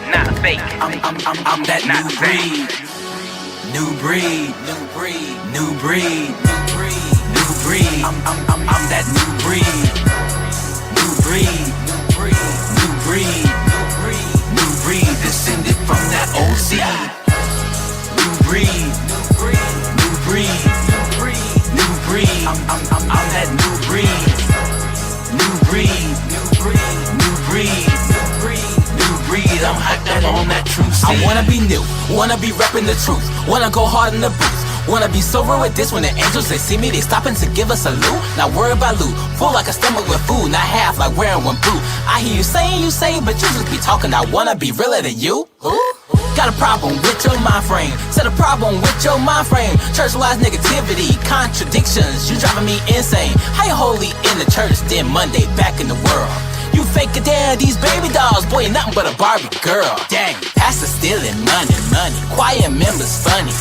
not fake. I'm that new breed. New breed, new breed, new breed, new breed, new breed. I'm that new breed. New breed, new breed, new breed, new breed, new breed. Descended from that old seed. New breed, new breed, new breed, new breed, new breed. I'm that new breed. New breed, new breed, new breed, new breed, new breed. I'm hyped up on that true seed. I wanna be new, wanna be repping the truth, wanna go hard in the booth. Wanna be sober with this when the angels, they see me, they stopping to give us a salute. Not worried about loot, full like a stomach with food, not half like wearing one boot. I hear you say, but you just be talking. I wanna be realer than you. Who? Got a problem with your mind frame. Said a problem with your mind frame. Church lies, negativity, contradictions. You driving me insane. How you holy in the church, then Monday back in the world? You fake it, damn, these baby dolls, boy, you're nothing but a Barbie girl. Dang, pastor stealing money. Choir members funny.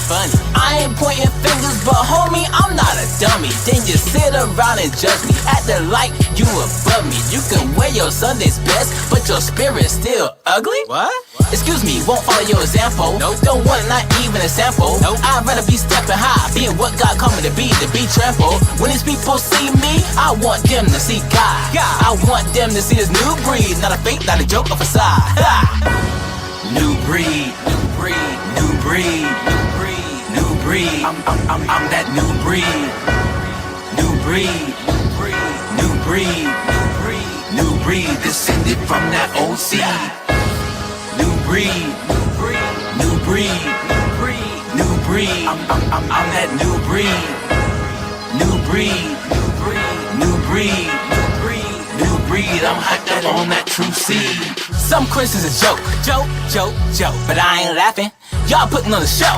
I ain't pointing fingers, but homie, I'm not a dummy. Then you sit around and judge me, acting like you above me. You can wear your Sunday's best, but your spirit's still ugly? What? Excuse me, won't follow your example. Nope. Don't want it, not even a sample. Nope. I'd rather be stepping high, being what God called me to be trampled. When these people see me, I want them to see God. I want them to see this new breed, not a fake, not a joke, a facade. New breed, new breed, new breed, new breed, new breed. I'm that new breed. New breed, new breed, new breed, new breed, new breed. Descended from that old seed. New breed, new breed, new breed, new breed, new breed. I'm that new breed. New breed, new breed, new breed, new breed, new breed. I'm hyped up on that true seed. Some Christians a joke, but I ain't laughing. Y'all putting on a show,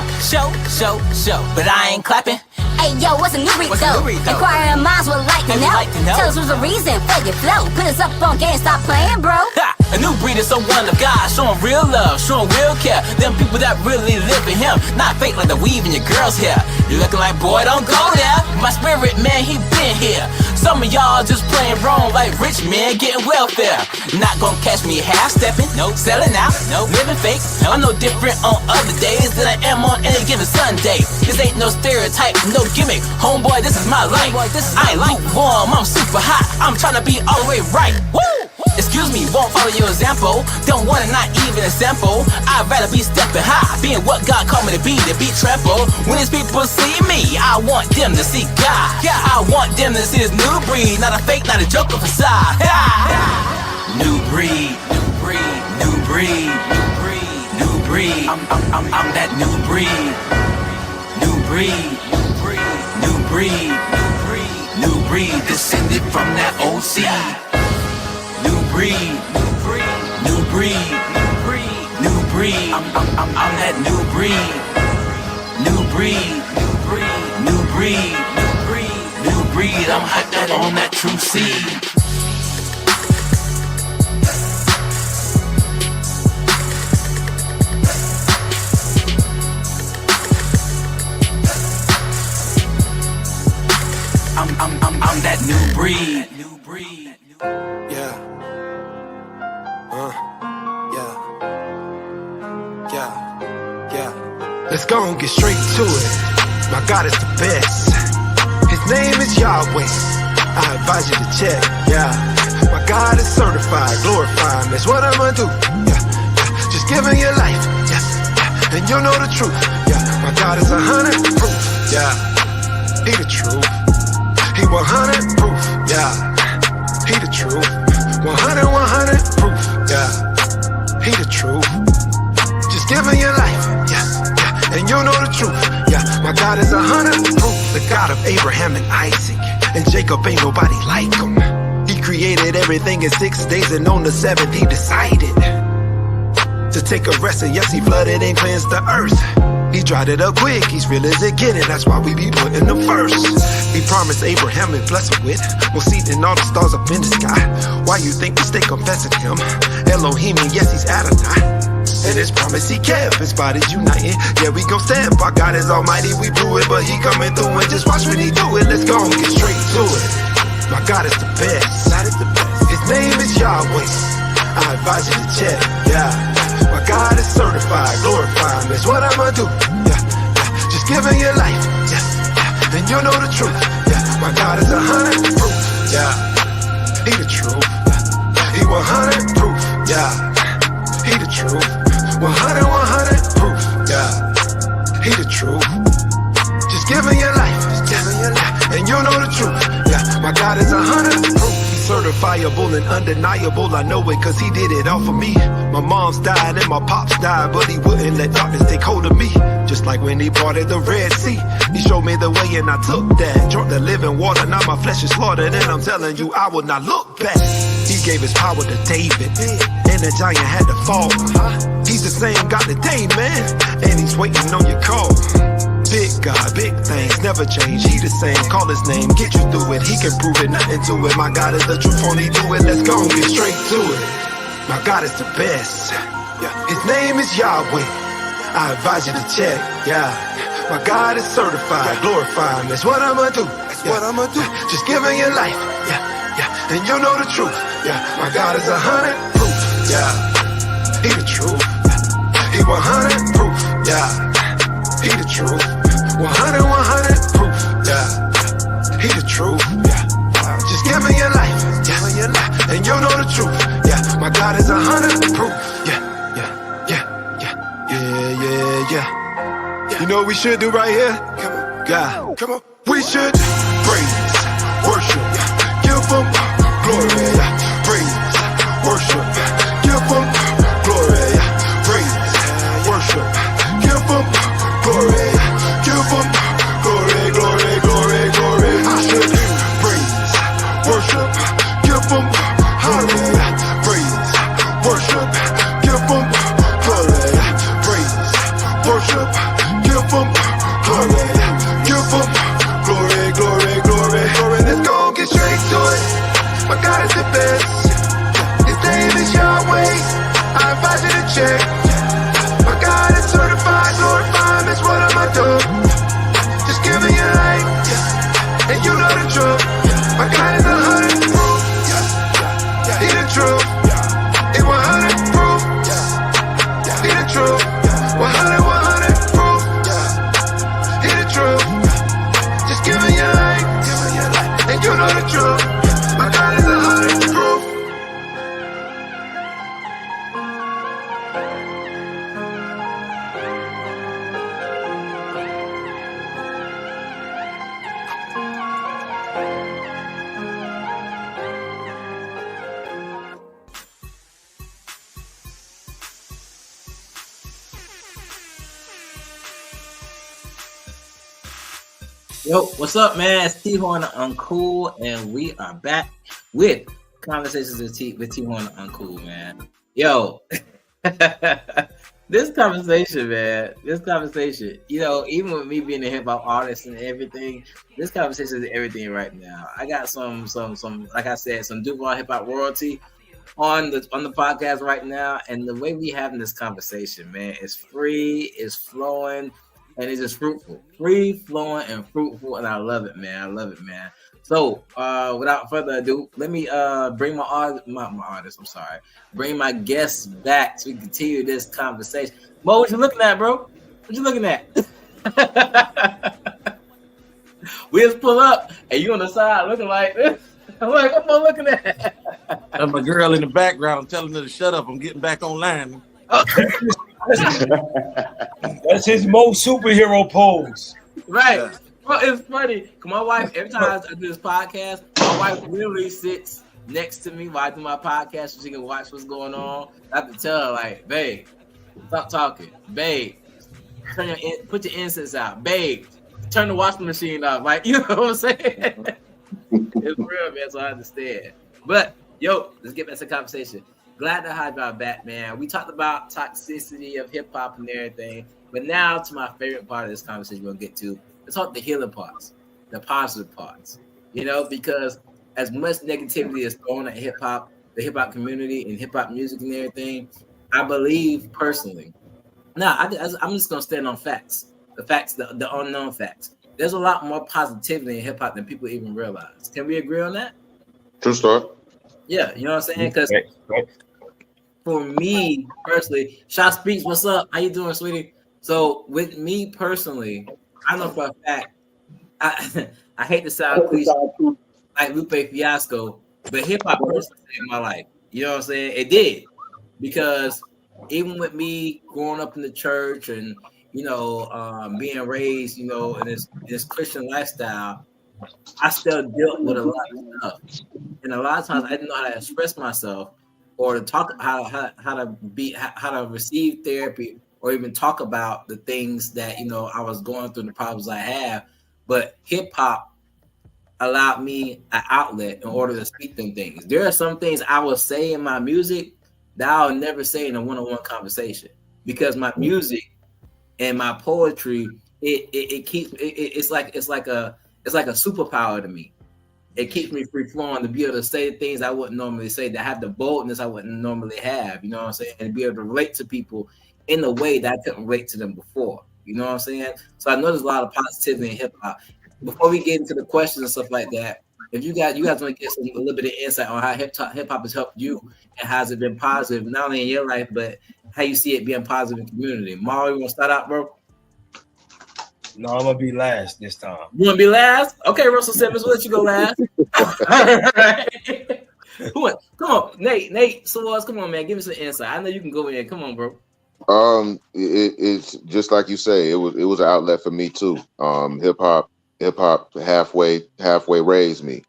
but I ain't clapping. Hey yo, what's a new breed though? Inquiring minds would like to know. Tell us what's the reason for your flow. Put us up on game, stop playing, bro. A new breed is someone of God, showing real love, showing real care. Them people that really live in him, not fake like the weave in your girl's hair. You looking like, boy, don't go there. My spirit, man, he been here. Some of y'all just playing wrong like rich men getting welfare. Not gonna catch me half-stepping, nope. Selling out, nope. Living fake, nope. I'm no different on other days than I am on any given Sunday. This ain't no stereotype, no gimmick. Homeboy, this is my life. I ain't lukewarm, I'm super hot. I'm trying to be all the way right. Woo! Excuse me, won't follow your example. Don't want it, not even a sample. I'd rather be stepping high, being what God called me to be trampled. When these people see me, I want them to see God. I want them to see this new breed, not a fake, not a joke, a facade. New breed, new breed, new breed, new breed, new breed. I'm that new breed. New breed, new breed, new breed, new breed, new breed. Descended from that old seed. New breed, new breed, breed. New breed. I'm that new breed. New breed. New breed. New breed. I'm hot that on that true seed. I'm that new breed. Yeah. Yeah. Let's go and get straight to it. My God is the best. His name is Yahweh. I advise you to check. Yeah. My God is certified, glorified. That's what I'm gonna do. Yeah. Just giving your life. Yeah. And you'll know the truth. Yeah. My God is 100 proof. Yeah. He the truth. He 100 proof, yeah. He the truth. 100 proof, yeah. He the truth. Just giving your life, yeah. And you know the truth, yeah. My God is 100 proof. The God of Abraham and Isaac. And Jacob ain't nobody like him. He created everything in 6 days, and on the 7th he decided to take a rest. And yes, he flooded and cleansed the earth. He dried it up quick, he's real as it get it. That's why we be putting them first. He promised Abraham and blessed him with more seed than all the stars up in the sky. Why you think we stay confessing him? Elohim, and yes, he's Adonai. And his promise he kept, his body's united. Yeah, we gon' step, our God is almighty. We blew it, but he coming through, and just watch when he do it. Let's go and get straight to it. My God is the best. His name is Yahweh. I advise you to check, yeah. My God is certified, glorified. That's what I'ma do, yeah. Just giving your life, yeah. And you know the truth, yeah. My God is 100 proof, yeah. He the truth. He 100 proof, yeah. He the truth. 100 proof, yeah. He the truth. Just giving your life, yeah. And you know the truth, yeah. My God is 100 proof. Certifiable and undeniable, I know it cause he did it all for me. My mom's died and my pops died, but he wouldn't let darkness take hold of me. Just like when he parted the Red Sea, he showed me the way and I took that. Drunk the living water, now my flesh is slaughtered, and I'm telling you I will not look back. He gave his power to David, and the giant had to fall. He's the same God today, man, and he's waiting on your call. Big God, big things, never change. He the same, call his name, get you through it. He can prove it, nothing to it. My God is the truth, only do it. Let's go and get straight to it. My God is the best. His name is Yahweh. I advise you to check, yeah. My God is certified, glorified. That's what I'ma do. That's what I'ma do. Just giving your life, yeah. And you know the truth, yeah. My God is 100 proof, yeah. He the truth. He 100 proof, yeah. He the truth. 100 proof, yeah. He the truth, yeah. Just giving your life, yeah. And you know the truth, yeah. My God is 100 proof, yeah. You know what we should do right here? God, come on. We should praise, worship, give him glory, praise, worship, give him glory, praise, worship, give him glory, give him glory, glory, glory, glory. I should praise, worship, give him hallelujah, praise, worship, give him glory, praise, worship, give him glory, give him glory, glory, glory, glory. Let's go get straight to it. My God is the best. His name is Yahweh. I advise you to check. My God is certified, glorified. That's what I'ma do. Just give me your life, and you know the truth. My God is 100 proof. He the truth. He 100 proof. He the truth. 100 proof. He the truth. Just give me your life, and you know the truth. My God is 100 proof. Yo, what's up, man? It's T-Horne da Uncool, and we are back with Conversations with T-Horne da Uncool, man. Yo, this conversation, man. This conversation. Even with me being a hip hop artist and everything, this conversation is everything right now. I got some, like I said, some Duval hip hop royalty on the podcast right now, and the way we having this conversation, man, is free, is flowing, and it's just fruitful, free flowing and fruitful, and I love it, man. I love it, man. So, without further ado, let me bring my artist. I'm sorry, bring my guests back so we can continue this conversation. Mo, what you looking at, bro? What you looking at? We just pull up, and you on the side looking like this. I'm like, what am I looking at? And my girl in the background telling her to shut up. I'm getting back online. That's his most superhero pose. Right. Yeah. Well, it's funny. My wife, every time I do this podcast, my wife literally sits next to me while I do my podcast so she can watch what's going on. I have to tell her, like, babe, stop talking. Babe, put your incense out. Babe, turn the washing machine off. Like, you know what I'm saying? It's real, man, so I understand. But, yo, let's get back to the conversation. Glad to have y'all back, man. We talked about toxicity of hip-hop and everything, but now to my favorite part of this conversation we'll get to. Let's talk the healing parts, the positive parts, because as much negativity is thrown at hip-hop, the hip-hop community and hip-hop music and everything, I believe personally. Now, I'm just going to stand on facts, the unknown facts. There's a lot more positivity in hip-hop than people even realize. Can we agree on that? True story. Yeah, you know what I'm saying? Because for me personally, Shot Speaks, what's up? How you doing, sweetie? So with me personally, I know for a fact, I hate to sound cliche, like Lupe Fiasco, but hip-hop personally saved my life. You know what I'm saying? It did. Because even with me growing up in the church and, being raised, in this Christian lifestyle, I still dealt with a lot of stuff. And a lot of times I didn't know how to express myself or to talk how to receive therapy or even talk about the things that, I was going through, the problems I have. But hip hop allowed me an outlet in order to speak them things. There are some things I will say in my music that I'll never say in a one-on-one conversation because my music and my poetry, it's like a superpower to me. It keeps me free flowing to be able to say things I wouldn't normally say, that have the boldness I wouldn't normally have, you know what I'm saying? And be able to relate to people in a way that I couldn't relate to them before, you know what I'm saying? So I know there's a lot of positivity in hip hop. Before we get into the questions and stuff like that, if you guys want to get a little bit of insight on how hip hop has helped you and has it been positive, not only in your life, but how you see it being positive in the community. Mario, you want to start out, bro? No, I'm gonna be last this time. You want to be last? Okay, Russell Simmons, we'll let you go last. All right. Come on, Nate Swartz, come on, man, give me some insight. I know you can go in. Come on, bro. It's just like you say. It was an outlet for me too. Hip hop halfway raised me.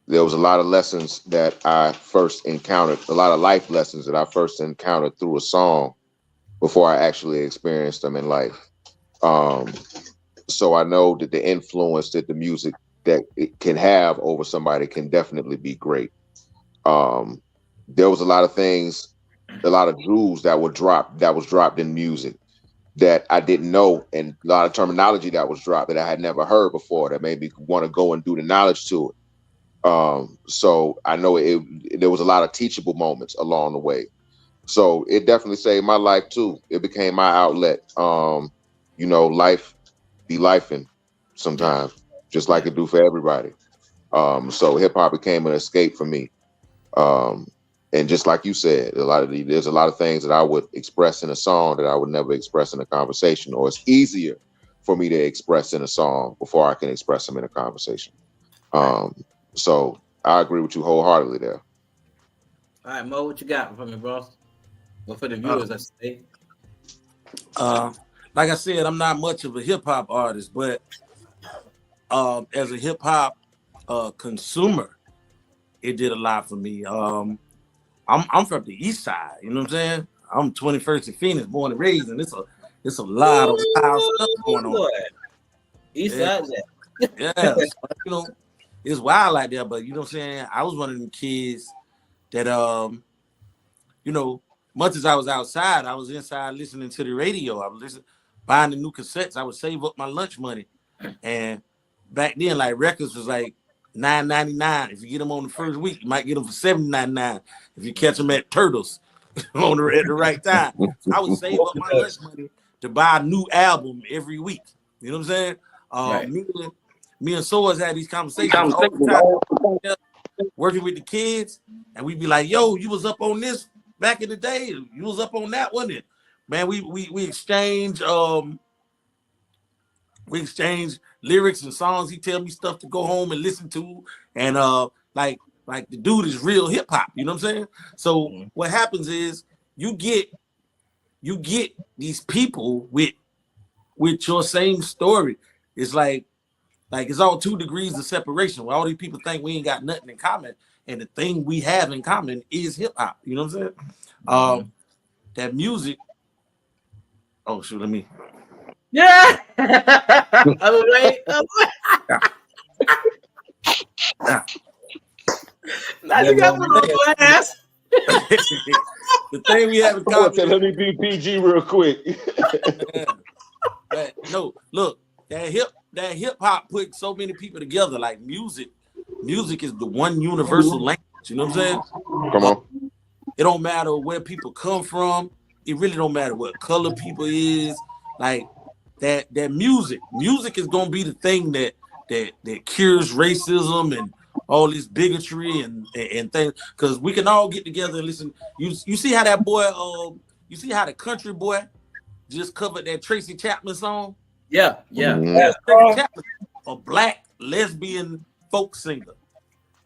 There was a lot of lessons that I first encountered, a lot of life lessons that I first encountered through a song before I actually experienced them in life. So I know that the influence that the music that it can have over somebody can definitely be great. There was a lot of things, a lot of jewels that was dropped in music that I didn't know, and a lot of terminology that was dropped that I had never heard before that made me want to go and do the knowledge to it. So I know there was a lot of teachable moments along the way. So it definitely saved my life too. It became my outlet. Life be lifing sometimes, just like it do for everybody. So hip hop became an escape for me. And just like you said, there's a lot of things that I would express in a song that I would never express in a conversation, or it's easier for me to express in a song before I can express them in a conversation. So I agree with you wholeheartedly there. All right, Mo, what you got for me, bro? Well, for the viewers, I say. Like I said, I'm not much of a hip hop artist, but as a hip hop consumer, it did a lot for me. I'm from the East Side, you know what I'm saying? I'm 21st in Phoenix, born and raised, and it's a lot of wild stuff going on. East Side, yeah. So, it's wild like that, but you know what I'm saying? I was one of them kids that you know, much as I was outside, I was inside listening to the radio. I was buying the new cassettes. I would save up my lunch money. And back then, like records was like $9.99. If you get them on the first week, you might get them for $7.99 if you catch them at Turtles at the right time. So I would save up my lunch money to buy a new album every week. You know what I'm saying? Me and Soaz had these conversations all the time, working with the kids, and we'd be like, "Yo, you was up on this back in the day. You was up on that one." And man, we exchange lyrics and songs. He tell me stuff to go home and listen to, and like the dude is real hip hop. You know what I'm saying? So what happens is you get these people with your same story. It's like it's all 2 degrees of separation where all these people think we ain't got nothing in common. And the thing we have in common is hip hop. You know what I'm saying? That music. Oh, shoot, let me. Yeah. Now you got my little ass. The thing we have in common. Let me be PG real quick. No, look, that hip hop put so many people together. Like music is the one universal language. You know what I'm saying? Come on. It don't matter where people come from. It really don't matter what color people is. Like that music is gonna be the thing that cures racism and all this bigotry and things. Because we can all get together and listen. You see how that boy? You see how the country boy just covered that Tracy Chapman song? Yeah. Tracy Chapman, a black lesbian folk singer,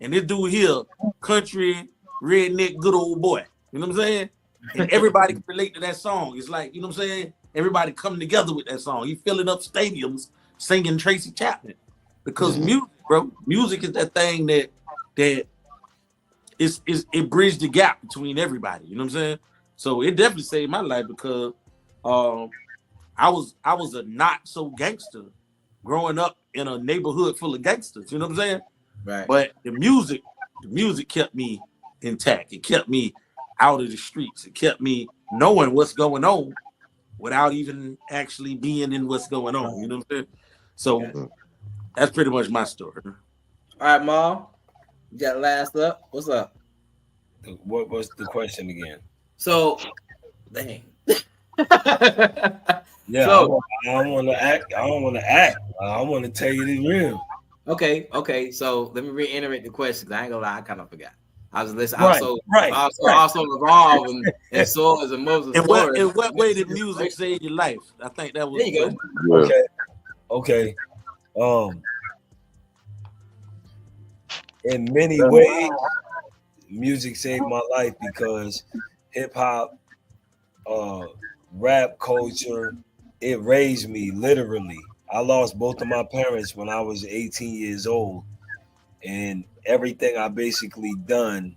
and this dude here, country redneck good old boy. You know what I'm saying? And everybody can relate to that song. It's like, you know what I'm saying? Everybody coming together with that song. He filling up stadiums singing Tracy Chapman because music, bro. Music is that thing that it bridged the gap between everybody. You know what I'm saying? So it definitely saved my life because I was a not so gangster growing up in a neighborhood full of gangsters. You know what I'm saying? Right. But the music kept me intact. It kept me out of the streets. It kept me knowing what's going on without even actually being in what's going on. You know what I'm saying? So that's pretty much my story. All right, Mom. You got last up. What's up? What was the question again? So, dang. Yeah, So, I don't want to act. I want to tell you the real. Okay. So let me reiterate the question. I ain't gonna lie, I kind of forgot. I was listening. Right. Also involved and so as a Moses. In what way did music save your life? I think that was. There you go. Okay. In many ways, music saved my life because hip hop, rap culture, it raised me literally. I lost both of my parents when I was 18 years old, and everything I basically done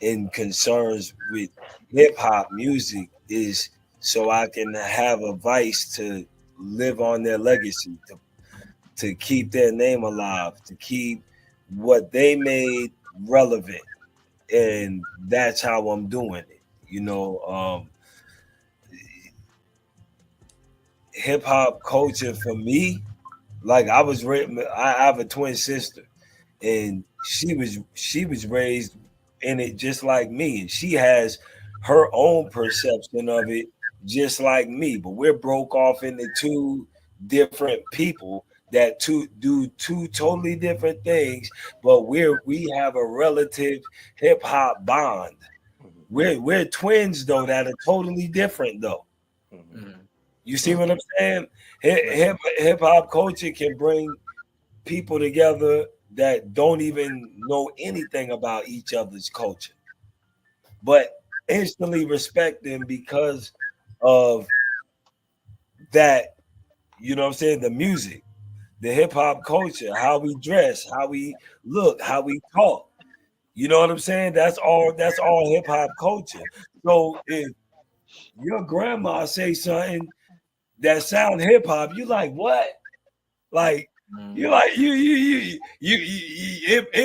in concerns with hip hop music is so I can have a vice to live on their legacy, to keep their name alive, to keep what they made relevant. And that's how I'm doing it. You know, hip hop culture for me, like I have a twin sister, and she was raised in it just like me, and she has her own perception of it just like me, but we're broke off into 2 different people that do 2 totally different things, but we have a relative hip hop bond. We're twins though that are totally different though. You see what I'm saying? Hip hop culture can bring people together that don't even know anything about each other's culture, but instantly respect them because of that. You know what I'm saying? The music, the hip hop culture, how we dress, how we look, how we talk. You know what I'm saying? That's all hip hop culture. So if your grandma say something that sound hip hop, you like, what? Like, You like it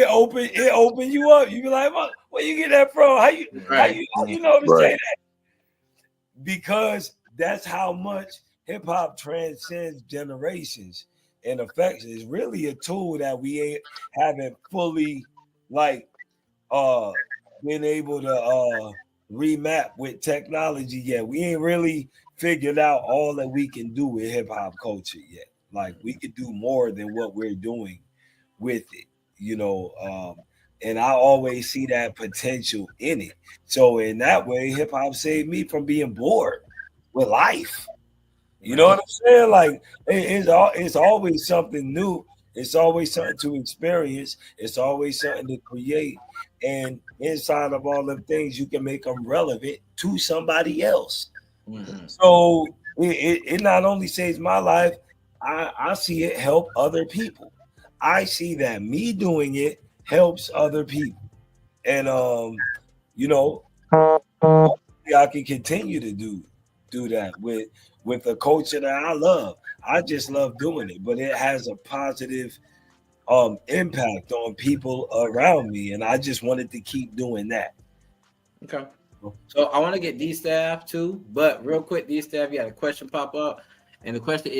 open you up. You be like, where you get that from? How you know to say that? Because that's how much hip hop transcends generations and affects. It's really a tool that we haven't fully like been able to remap with technology yet. We ain't really figured out all that we can do with hip hop culture yet. Like we could do more than what we're doing with it, you know. And I always see that potential in it. So in that way, hip hop saved me from being bored with life. You know what I'm saying? Like it's always something new. It's always something to experience. It's always something to create. And inside of all them things, you can make them relevant to somebody else. Mm-hmm. So it not only saves my life, I see it help other people. I see that me doing it helps other people. And you know, I can continue to do that with a culture that I love. I just love doing it, but it has a positive impact on people around me, and I just wanted to keep doing that. Okay. So I want to get D-Staff too, but real quick, D-Staff, you had a question pop up, and the question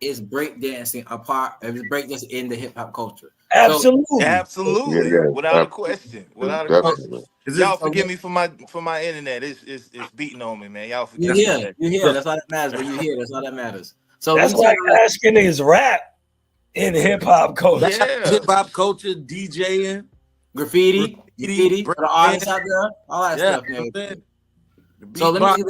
is breakdancing a part? Is breakdancing in the hip hop culture? Absolutely, so, absolutely, yeah, without a question, without a question. Y'all forgive me for my internet. It's beating on me, man. Y'all forgive me. You hear? That's all that matters. But you hear? That's all that matters. So that's like asking is rap in hip hop culture. Yeah. Hip hop culture, DJing, graffiti, for the artists out there, all that stuff. Man. So let me.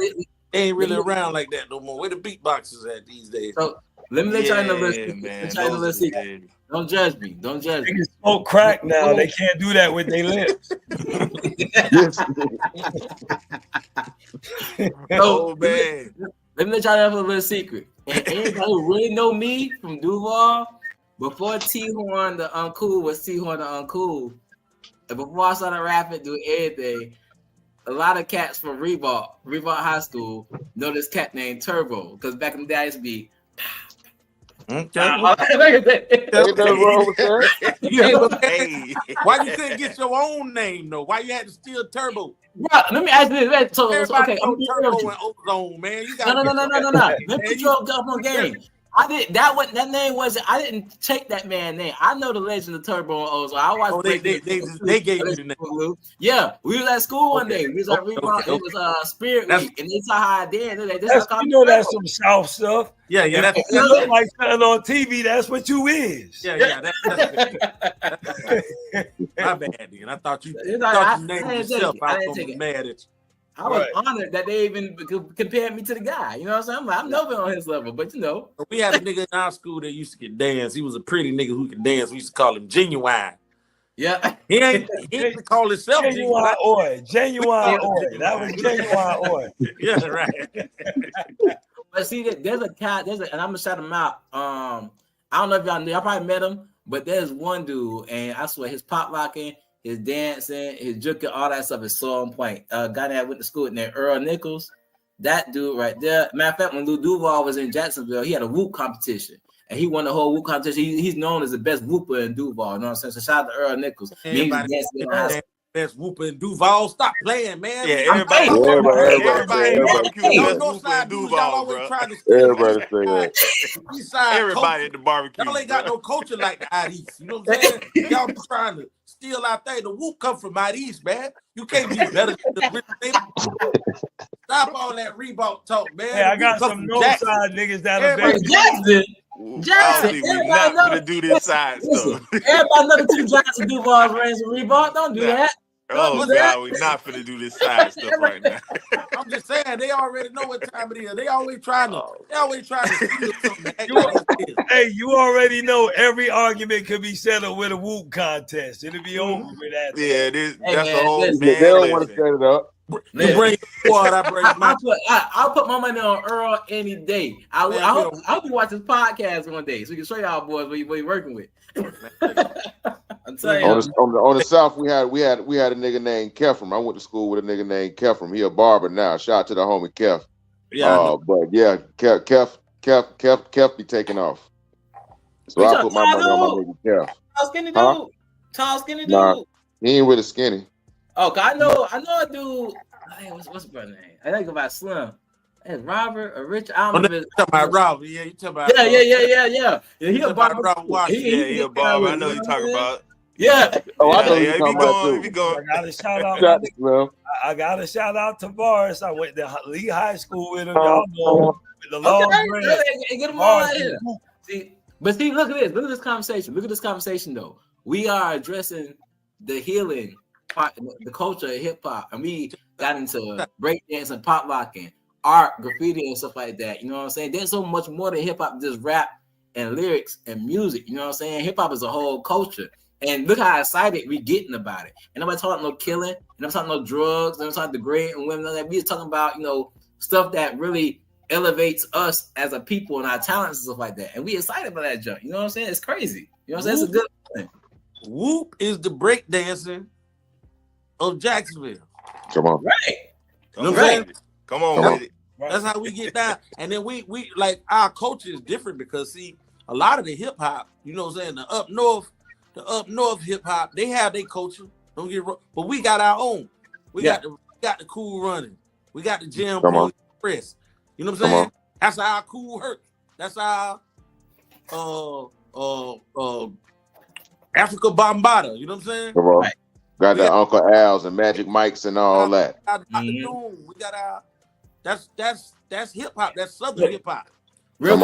They ain't really around like that no more. Where the beatboxers at these days? So let me try to listen. Don't judge me. Don't judge me. They can smoke crack now. They can't do that with their lips. Oh man. Let me try to have a little secret. And anybody who really know me from Duval, before T-Horne da Uncool was T-Horne da Uncool, and before I started rapping, doing everything, a lot of cats from Reebok High School know this cat named Turbo, because back in the day I used to be Why you couldn't get your own name though? Why you had to steal Turbo? Bro, let me ask you this. So, okay, I'm Turbo and Ozone, man. You got no. Let me put you up on game. I did that name wasn't. I didn't take that man's name. I know the legend of Turbo and Ozone. I watched. They gave you the name. Yeah, we was at school one day. We was at Reebok. It was Spirit Week, and they saw how I did. Like, you know that's some South stuff. Yeah. That look like something on TV. That's what you is. Yeah. My bad, dude. I thought you named yourself. I was gonna be mad at you. I was honored that they even compared me to the guy. You know what I'm saying? I'm like, I'm nowhere on his level, but you know. We had a nigga in our school that used to get dance. He was a pretty nigga who could dance. We used to call him Genuine. Yeah. He ain't call himself Genuine Oi. Genuine Oi. That was Genuine Oi. Yeah, right. But see, there's a cat, and I'm gonna shout him out. I don't know if y'all knew, I probably met him, but there's one dude, and I swear his pop locking, his dancing, his juking, all that stuff is so on point. Guy that I went to school with named Earl Nichols, that dude right there. Matter of fact, when Lou Duval was in Jacksonville, he had a whoop competition, and he won the whole whoop competition. He's known as the best whooper in Duval. You know what I'm saying? So shout out to Earl Nichols. Best whooper in Duval. Stop playing, man. Yeah, everybody at the barbecue. Y'all ain't got no culture like the out east. You know what I'm saying? Y'all be trying to steal out there. The whoop come from out east, man. You can't be better than the Stop all that Reebok talk, man. Hey, I got some Northside niggas that are very Jackson, we're not gonna do this side stuff. Everybody know the two Jackson Duval brands of Reebok. Don't do that. Oh God, we're not finna do this side stuff right now. I'm just saying they already know what time it is. They always trying to steal something. Hey, you already know every argument could be settled with a whoop contest. It'll be over with that. Yeah, that's the whole man. They don't want to set it up. You bring squad, I bring my. I'll put my money on Earl any day. I hope you watch this podcast one day so we can show y'all boys what you're working with. I'm telling you. On the South, we had a nigga named Kefram. I went to school with a nigga named Kefram. He a barber now. Shout out to the homie Kef. Yeah. But yeah, Kef be taking off. So I put my money on my nigga Kev. Tall skinny dude. Huh? Tall skinny dude. Nah, he ain't really skinny. Oh, I know a dude. Hey, what's his brother name? I think about Slim. Hey, Robert or Rich. I don't remember. You talking about Robert? Yeah, you talking about? Yeah. He a barber. He a barber. I know you talking about. Yeah. Oh, I know you talking about. I got a shout out. I got a shout out to Morris. I went to Lee High School with him. Y'all know with the long dread. Get them all out here. See, look at this. Look at this conversation. Look at this conversation though. We are addressing the healing part, the culture of hip hop, and we got into breakdance and pop locking, art, graffiti, and stuff like that. You know what I'm saying? There's so much more than hip hop, just rap and lyrics and music. You know what I'm saying? Hip hop is a whole culture. And look how excited we getting about it. And nobody talking no killing, and I'm talking no drugs, and I'm talking degrading women. We just talking about, stuff that really elevates us as a people and our talents and stuff like that. And we excited about that junk. You know what I'm saying? It's crazy. You know what I'm saying? It's a good thing. Whoop is the breakdancing of Jacksonville. Come on. Right. You know what I'm saying? Come on with it. That's how we get down. And then we like our culture is different because see, a lot of the hip hop, you know what I'm saying, the up north hip hop, they have their culture. Don't get it wrong. But we got our own. We got the Cool Running. We got the Jam Express. You know what I'm saying? That's our Cool Hurt. That's our Africa Bombada. You know what I'm saying? Come on. Got the Uncle Al's and Magic Mike's and all that. We got our that's hip hop. That's Southern hip hop. Real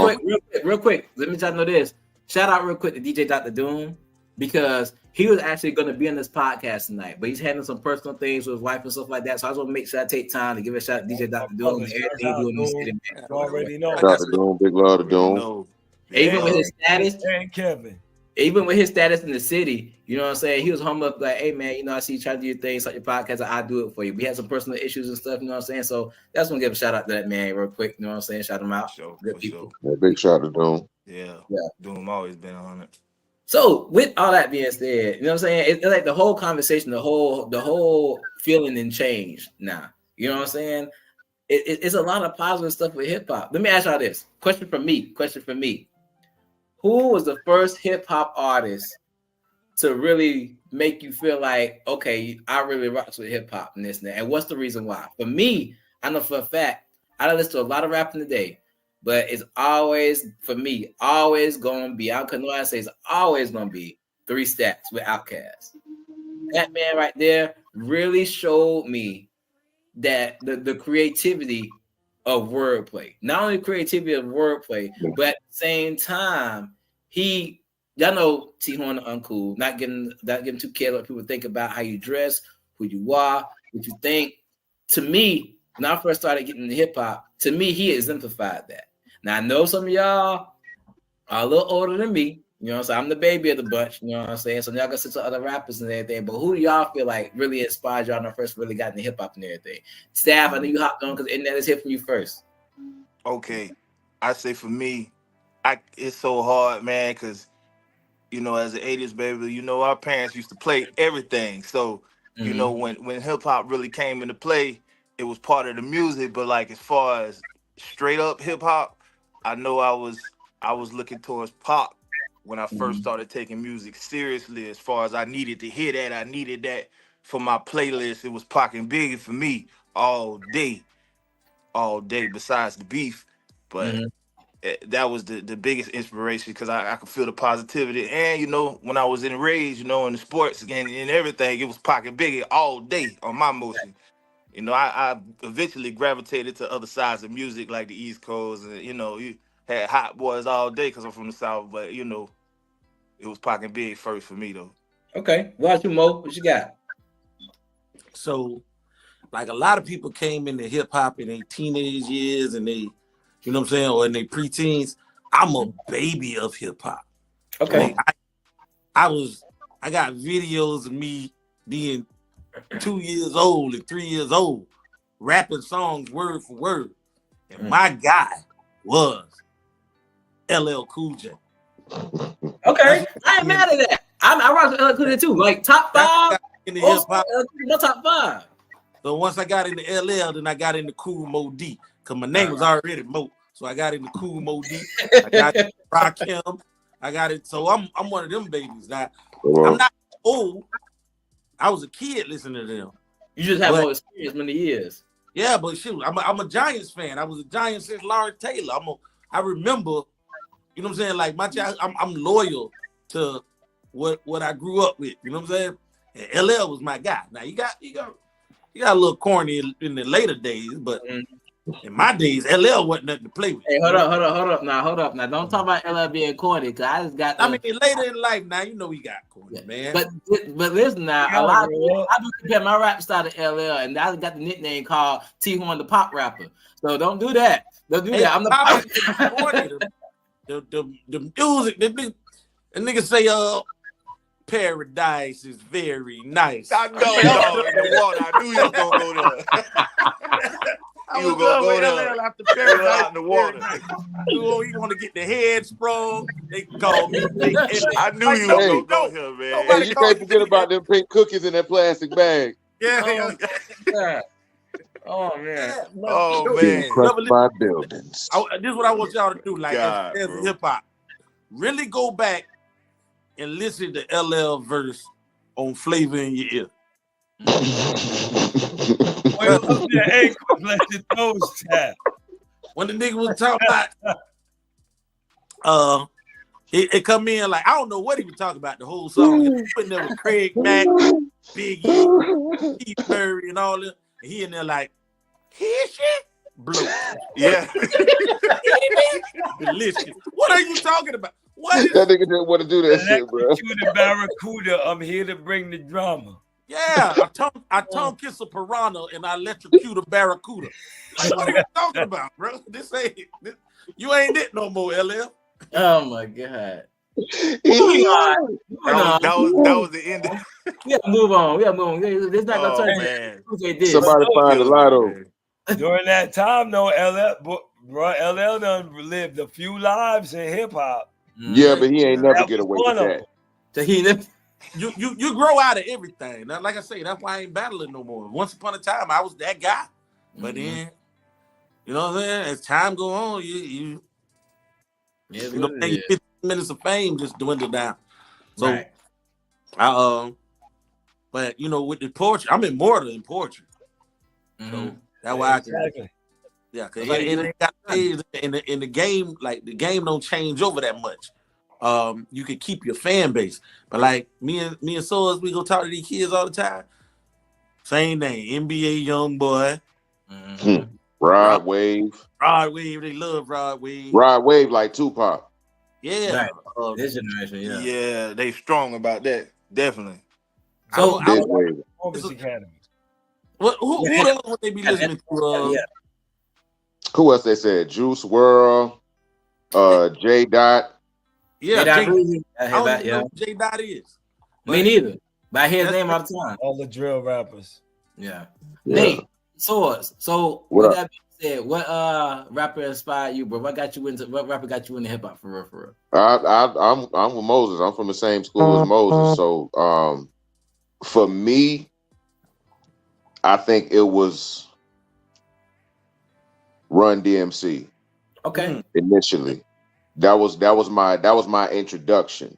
quick. Let me just know this. Shout out real quick to DJ Dr. Doom, because he was actually going to be on this podcast tonight, but he's handling some personal things with his wife and stuff like that. So I just want to make sure I take time to give a shout out to DJ Dr. Doom and everything he's doing in the city. You already know. Dr. Doom, big love to Doom. Even with his status, and Kevin. Even with his status in the city, you know what I'm saying? He was humble, like, hey man, I see you try to do your things, like your podcast, I do it for you. We had some personal issues and stuff, you know what I'm saying? So that's gonna give a shout out to that man real quick, you know what I'm saying? Shout him out. Good people. Yeah, big shout out to Doom. Yeah. Doom always been on it. So with all that being said, you know what I'm saying? It's like the whole conversation, the whole feeling and change now. You know what I'm saying? It's a lot of positive stuff with hip hop. Let me ask y'all this. Question for me. Who was the first hip hop artist to really make you feel like, okay, I really rocks with hip hop and this and that? And what's the reason why? For me, I know for a fact, I don't listen to a lot of rap in the day, but it's always, for me, always going to be, I can know I say it's always going to be 3 Stacks with Outkast. That man right there really showed me that the creativity of wordplay. Not only creativity of wordplay, but at the same time, y'all know T-Horne da Uncool, not getting too careless what people think about how you dress, who you are, what you think. To me, when I first started getting into hip hop, to me, he exemplified that. Now I know some of y'all are a little older than me, you know what I'm saying? I'm the baby of the bunch, you know what I'm saying? So y'all got some other rappers and everything, but who do y'all feel like really inspired y'all when I first really got into hip hop and everything? Staff, I know you hopped on because the internet is here from you first. Okay, I say for me, it's so hard, man, because as an 80s baby, our parents used to play everything. So, when hip hop really came into play, it was part of the music. But like as far as straight up hip hop, I know I was looking towards pop when I first started taking music seriously. As far as I needed to hear that, I needed that for my playlist. It was Pac and Biggie for me all day. Besides the beef, but that was the biggest inspiration because I could feel the positivity. And when I was enraged, in the sports and everything, it was Pac and Biggie all day on my motion. I eventually gravitated to other sides of music like the East Coast, and you had Hot Boys all day because I'm from the South. But it was Pac and Big first for me though. Okay, what about you, Mo? What you got? So, like a lot of people came into hip hop in their teenage years and they, you know what I'm saying, or in their preteens. I'm a baby of hip hop. Okay, like, I got videos of me being 2 years old and 3 years old, rapping songs word for word. And my guy was LL Cool J. Okay, I ain't mad at that. I rock LL Cool J too. Like top 5 in the hip hop. No top 5. So once I got into LL, then I got into Cool Mo D because my name was already Mo. So I got into Cool Mo D. I got into Rakim. I got it. So I'm one of them babies. Now Well, I'm not old. I was a kid listening to them. You just have more experience many years. Yeah, but shoot, I'm a Giants fan. I was a Giants since Lawrence Taylor. I remember, you know what I'm saying? Like my child, I'm loyal to what I grew up with. You know what I'm saying? And LL was my guy. Now you got a little corny in the later days, but in my days, LL wasn't nothing to play with. Hey, hold up. Now, don't talk about LL being corny, because I just got. I mean, later in life, now you know we got corny, man. But listen now, a lot of people, I do compare my rap style to LL, and I got the nickname called T-Horne the Pop Rapper. So don't do that. Don't do that. I'm the the music, the nigga say, paradise is very nice. I know, dog, in the water. I knew you was gonna go there. I was gonna go there after paradise in the water. You want to get the head sprung? They call me. I knew you was gonna go here, man. Hey, you can't forget about them pink cookies in that plastic bag. Yeah. Oh man. Crushed by buildings. This is what I want y'all to do. Like God, as hip hop, really go back and listen to LL verse on Flavor in Your Ear. When the nigga was talking about, it come in like I don't know what he was talking about the whole song. He was putting there with Craig Mack, Big E, Keith Murray, and all that. And he in there like, here shit, blue. Yeah. Delicious. What are you talking about? What is that nigga didn't want to do that shit, bro. The Barracuda, I'm here to bring the drama. Yeah, I tongue kiss a piranha and I electrocute a barracuda. Like, what are you talking about, bro? You ain't it no more, LL. Oh my god. That was the end. We gotta move on. This not gonna turn. Man. Somebody find the lotto. During that time, though, LL done lived a few lives in hip hop. Yeah, but he ain't never get away with that. So he never. You grow out of everything. Now, like I say, that's why I ain't battling no more. Once upon a time, I was that guy. But then, you know what I'm saying? As time go on, you know, 15 minutes of fame just dwindle down. So, right. But you know, with the poetry, I'm immortal in poetry. So that's why I can. Yeah, because in the game, like the game don't change over that much. You can keep your fan base, but like me and Swords, we go talk to these kids all the time. Same name, NBA young boy, Rod Wave, they love Rod Wave. Rod Wave like Tupac. Yeah, right. This generation, yeah, they strong about that, definitely. So Academy. Who else would they be listening to? Who else they said? Juice WRLD, J Dot. Yeah, I don't even yeah. know who J Dot is. Me neither. But I hear his name all the time. All the drill rappers. Yeah. Nate, Swords. So with that being said, what rapper inspired you, bro? What rapper got you into hip hop for real? I'm with Moses. I'm from the same school as Moses. So for me, I think it was Run DMC. Okay. Initially. That was my introduction.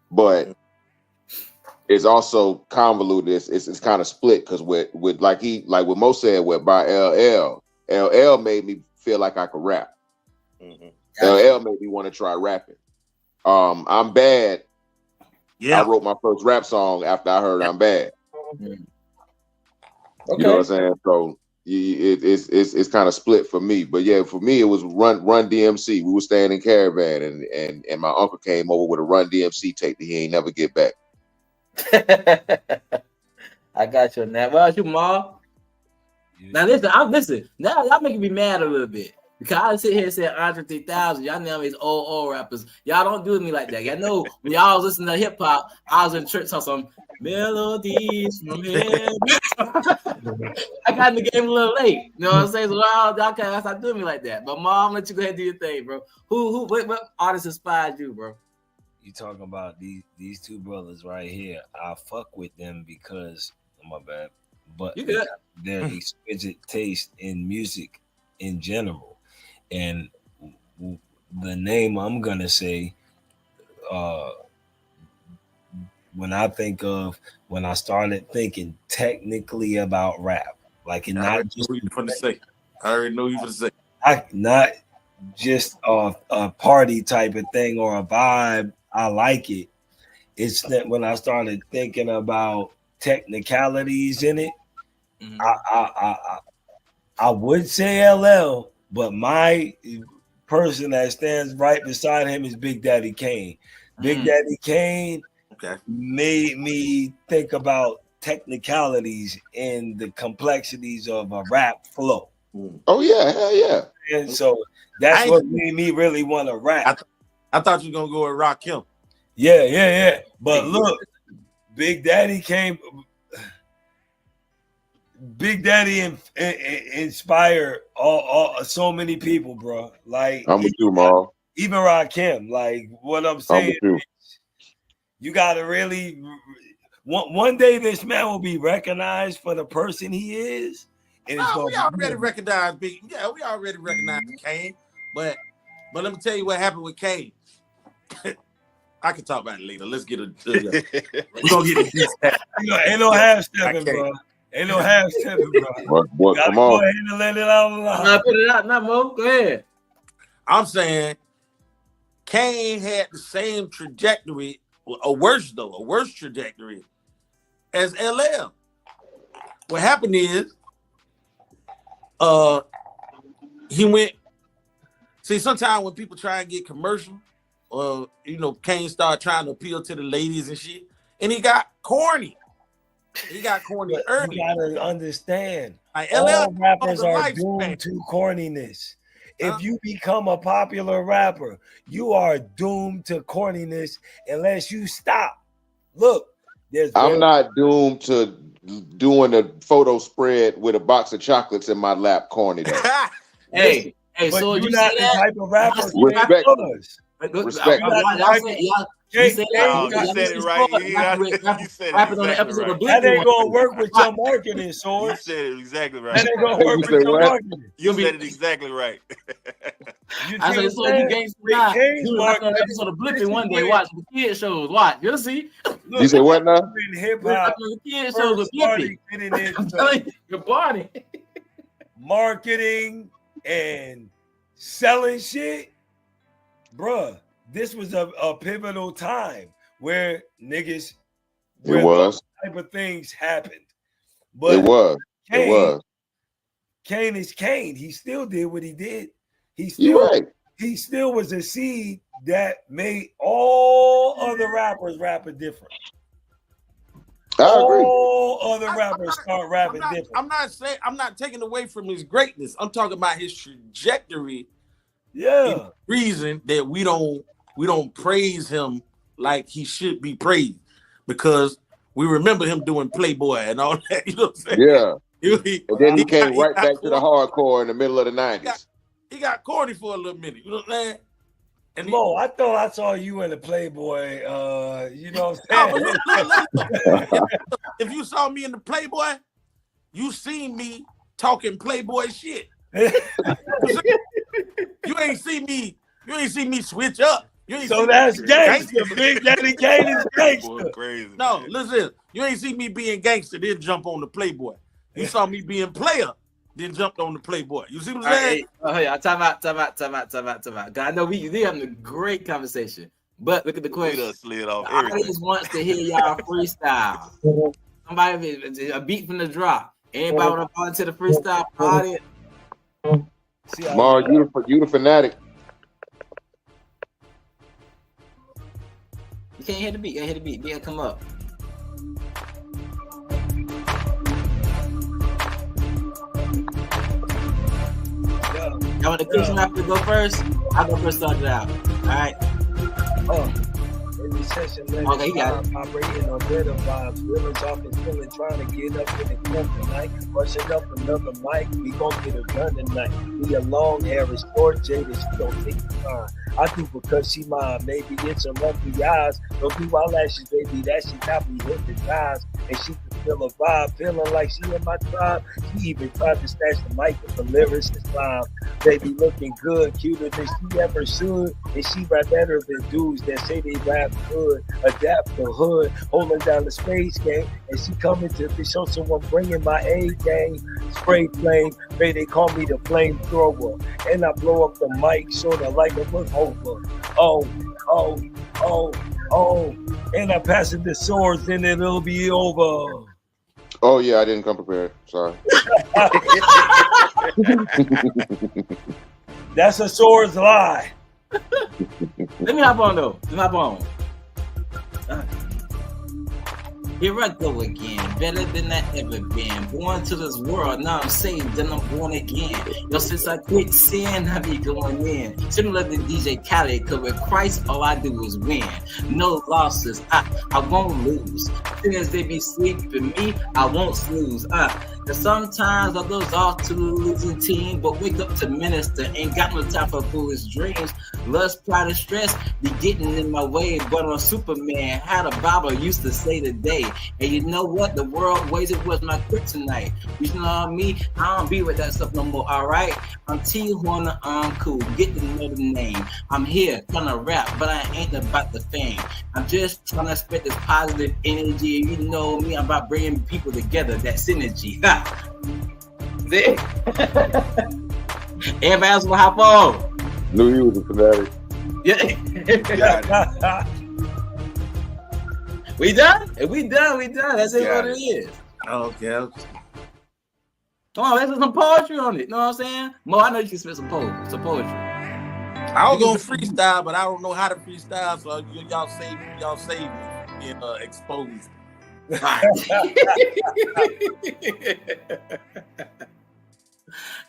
But it's also convoluted. It's kind of split because with like what Mo said by LL made me feel like I could rap. LL made me want to try rapping. I'm Bad. Yeah. I wrote my first rap song after I heard I'm Bad. Okay. You know what I'm saying? So it's kind of split for me. But yeah, for me it was Run DMC. We were staying in Caravan and my uncle came over with a Run DMC tape that he ain't never get back. I got you on that. Well, you Ma. Now listen. Now y'all making me mad a little bit because I sit here and say Andre 3000. Y'all know these old rappers. Y'all don't do me like that. Y'all know when y'all was listening to hip hop, I was in church on some melodies from heaven. I got in the game a little late. You know what I'm saying? So y'all can't stop doing me like that. But Mom, let you go ahead and do your thing, bro. What artist inspired you, bro? You talking about these two brothers right here? I fuck with them because my bad, but their exquisite taste in music in general, and the name I'm gonna say when I started thinking technically about rap, like and not just I already know you for the say. Not just a party type of thing or a vibe. I like it. It's that when I started thinking about technicalities in it, I would say LL, but my person that stands right beside him is Big Daddy Kane. Big Daddy Kane made me think about technicalities and the complexities of a rap flow. Oh yeah, hell yeah. And so that's what made me really want to rap. I thought you were gonna go with Rakim. Yeah. But look, Big Daddy inspired all so many people, bro. Like I'm with you, Marl. Even Rakim. Like what I'm saying, you gotta really one day this man will be recognized for the person he is. And we already recognize Big. Yeah, we already recognize Kane. But let me tell you what happened with Kane. I can talk about it later. Let's get it. We're gonna get it. Ain't no half stepping, bro. Ain't no half stepping, bro. What? Come on. Go ahead and let it out. Nah, put it out, not Mo. Go ahead. I'm saying Kane had the same trajectory, a worse trajectory as LL. What happened is, he went. See, sometimes when people try and get commercial, Kane started trying to appeal to the ladies and shit, and he got corny. He got corny early. You gotta understand, like, all rappers are doomed to corniness. If you become a popular rapper, you are doomed to corniness unless you stop. Look, I'm not doomed to doing a photo spread with a box of chocolates in my lap, corny though. Hey, but so you're you not see the that? type of rapper. Respect. You said it right. You said rapping on the episode of That ain't gonna work with your marketing, Sword. You said it exactly right. That ain't gonna work with your marketing. You said it exactly right. I said, so you gangster now. You like on the episode of Blippy one day. Watch the kid shows. Watch, you'll see. You say what now? In hip hop, the kid shows with Blippy. I'm telling you, your body. Marketing and selling shit, bruh. This was a pivotal time where niggas, it was type of things happened. But it was. Kane is Kane. He still did what he did. He still was a seed that made all other rappers rapping different. All other rappers start rapping different. I'm not taking away from his greatness. I'm talking about his trajectory. Yeah. Reason that we don't praise him like he should be praised, because we remember him doing Playboy and all that. You know what I'm saying? Yeah. And then he came right back to the hardcore in the middle of the 90s. He got corny for a little minute. You know what I'm saying? And Mo, I thought I saw you in the Playboy. You know what I'm saying? Look. If you saw me in the Playboy, you seen me talking Playboy shit. You ain't see me switch up. So that's gangster. Big Daddy Kane is gangster. Crazy. No, listen. You ain't see me being gangster, then jump on the Playboy. You saw me being player, then jumped on the Playboy. You see what I'm saying? Time out. God, I know we having a great conversation, but look at the question. Slid off the audience wants to hear y'all freestyle. Somebody, a beat from the drop. Anybody want to fall into the freestyle audience? Mar, you the fanatic. You can't hear the beat. Beat come up. Y'all want the kitchen rapper to go first? I'll go first, start it out. All right. Every session, okay, he got it. Operating on better vibes. Feelings off and feeling, trying to get up in the club tonight. Rushing up another mic. We gon' get it done tonight. We a long hair, it's short jaded. She don't take the time. I do because she mine. Maybe it's her lovely eyes. Don't do eyelashes, baby. That she got me hypnotized. And she can feel a vibe, feeling like she in my tribe. She even tried to snatch the mic with the lyrics this time. Baby looking good, cuter than she ever should. And she rap better than dudes that say they rap good. Adapt the hood, holding down the space game. And she coming to the show, so I'm bringing my A game. Spray flame, they call me the flamethrower. And I blow up the mic, sorta like a look over. Oh, oh, oh, oh. And I pass it the swords, and it'll be over. Oh yeah, I didn't come prepared. Sorry. That's a sword's lie. Let me hop on though. Let me hop on. Here I go again, better than I ever been. Born to this world, now I'm saved and I'm born again. Yo, since I quit sin, I be going in. Similar to DJ Khaled, cause with Christ, all I do is win. No losses, I won't lose. As they be sleeping me, I won't snooze. Cause sometimes I lose off to the losing team, but wake up to minister, ain't got no time for foolish dreams. Lust, pride, and stress be getting in my way, but I'm Superman. How the Bible used to say today. And you know what? The world ways it was my kryptonite. You know what I mean? I don't be with that stuff no more, alright? I'm T-Horne da Uncool. Get to know the name. I'm here trying to rap, but I ain't about the fame. I'm just trying to spread this positive energy. You know me, I'm about bringing people together. That synergy. Everybody else will hop on. Knew you was a fanatic. Yeah. We done? If we done, we done. That's it. What it is. Okay. Come on, let's do some poetry on it. You know what I'm saying? Mo, I know you can spit some poetry. I was gonna freestyle, but I don't know how to freestyle, so y'all save me and exposed.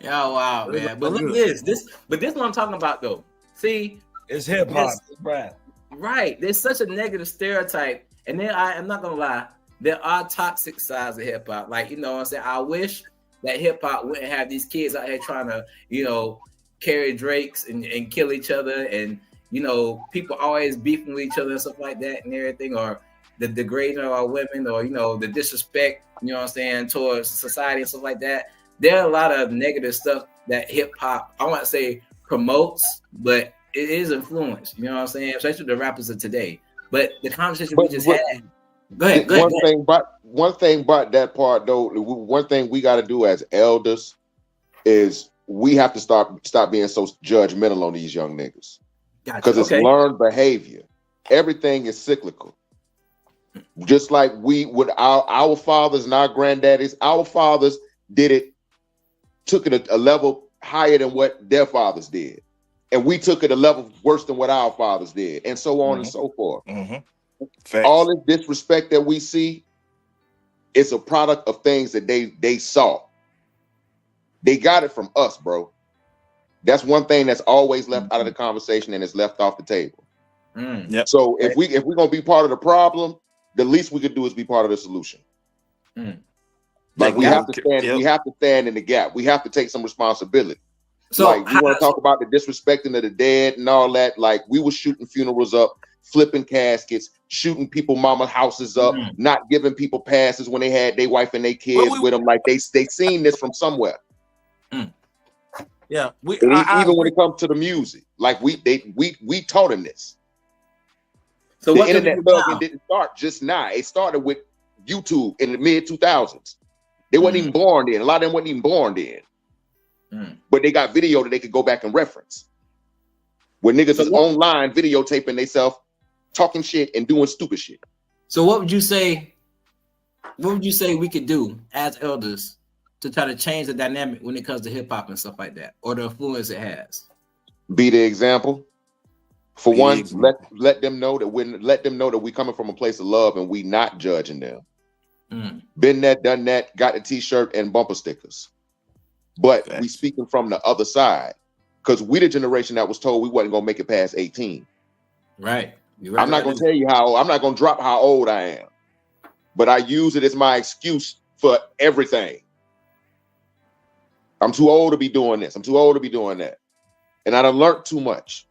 Yeah, wow, man. But look at this. This what I'm talking about though. See, it's hip hop, rap. Right. There's such a negative stereotype. And then I'm not gonna lie, there are toxic sides of hip hop. Like, you know what I'm saying? I wish that hip hop wouldn't have these kids out here trying to, you know, carry drakes and kill each other, and you know, people always beefing with each other and stuff like that and everything, or the degrading of our women, or you know, the disrespect, you know what I'm saying, towards society and stuff like that. There are a lot of negative stuff that hip hop, I want to say promotes, but it is influenced, you know what I'm saying, especially the rappers of today. But the conversation we just had. Go ahead. One thing about that part though, one thing we got to do as elders is we have to stop being so judgmental on these young niggas, because it's learned behavior. Everything is cyclical. Just like we with our fathers and our granddaddies, our fathers took it a level higher than what their fathers did. And we took it a level worse than what our fathers did, and so on and so forth. All this disrespect that we see is a product of things that they saw. They got it from us, bro. That's one thing that's always left out of the conversation and is left off the table. So if we're gonna be part of the problem, the least we could do is be part of the solution. Like we have to stand in the gap. We have to take some responsibility. So like you want to talk about the disrespecting of the dead and all that. Like we were shooting funerals up, flipping caskets, shooting people mama houses up, not giving people passes when they had their wife and their kids with them. Like they seen this from somewhere. Yeah, even when it comes to the music, like we taught him this. So the internet bugging didn't start just now. It started with YouTube in the mid 2000s. They wasn't even born then. A lot of them wasn't even born then. But they got video that they could go back and reference. Where niggas is online videotaping themselves, talking shit and doing stupid shit. So what would you say? What would you say we could do as elders to try to change the dynamic when it comes to hip hop and stuff like that, or the influence it has? Be the example. For one, let them know that we coming from a place of love and we not judging them. Been there, done that, got the t-shirt and bumper stickers. But we speaking from the other side, because we the generation that was told we wasn't gonna make it past 18. Right. I'm not gonna tell you I'm not gonna drop how old I am, but I use it as my excuse for everything. I'm too old to be doing this. I'm too old to be doing that. And I done learned too much.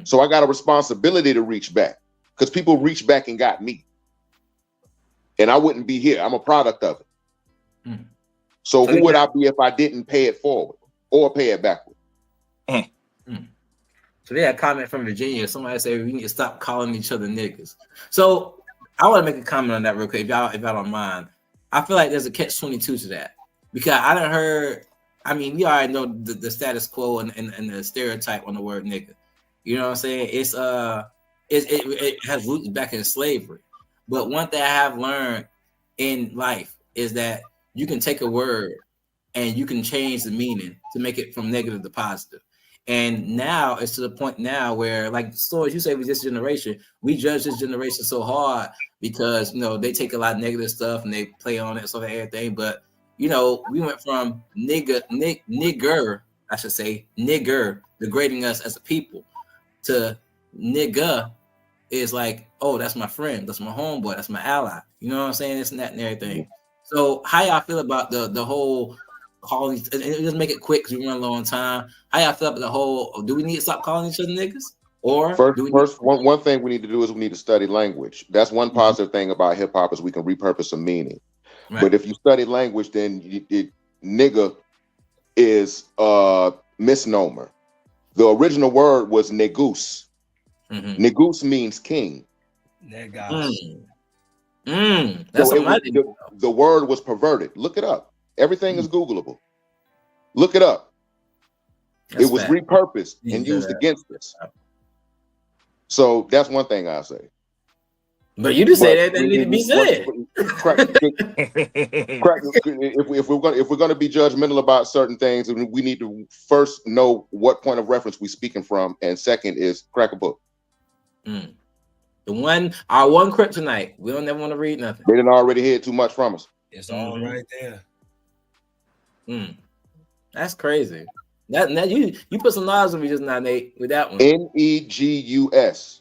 So I got a responsibility to reach back, because people reached back and got me. and I wouldn't be here. I'm a product of it. Mm. So So who they would got- I be if I didn't pay it forward or pay it backward? So they had a comment from Virginia. Somebody said we need to stop calling each other niggas. So I want to make a comment on that real quick, if y'all don't mind. I feel like there's a catch-22 to that, because I done heard. I mean, we already know the status quo and the stereotype on the word nigga. You know what I'm saying? It has roots back in slavery. But one thing I have learned in life is that you can take a word and you can change the meaning to make it from negative to positive. And now it's to the point now where, like stories you say with this generation, we judge this generation so hard because, you know, they take a lot of negative stuff and they play on it and stuff and everything. But, you know, we went from nigger, I should say, nigger, degrading us as a people, to nigga is like, oh, that's my friend, that's my homeboy, that's my ally. You know what I'm saying? This and that and everything. So how y'all feel about the whole calling, and just make it quick because we run low on time. How y'all feel about the whole, do we need to stop calling each other niggas? Or one thing we need to do is we need to study language. That's one positive thing about hip hop is we can repurpose a meaning. Right. But if you study language, then nigga is a misnomer. The original word was negus. Negus means king. That's so the word was perverted. Look it up. Everything is Googleable. Look it up. It was repurposed and used against us. So that's one thing I say. But you just say that need to be said. If we're gonna be judgmental about certain things, we need to first know what point of reference we're speaking from, and second is crack a book. Our one kryptonite. We don't ever want to read nothing. They didn't already hear too much from us. It's all right there. That's crazy. That you put some knowledge on me just now, Nate, with that one. Negus.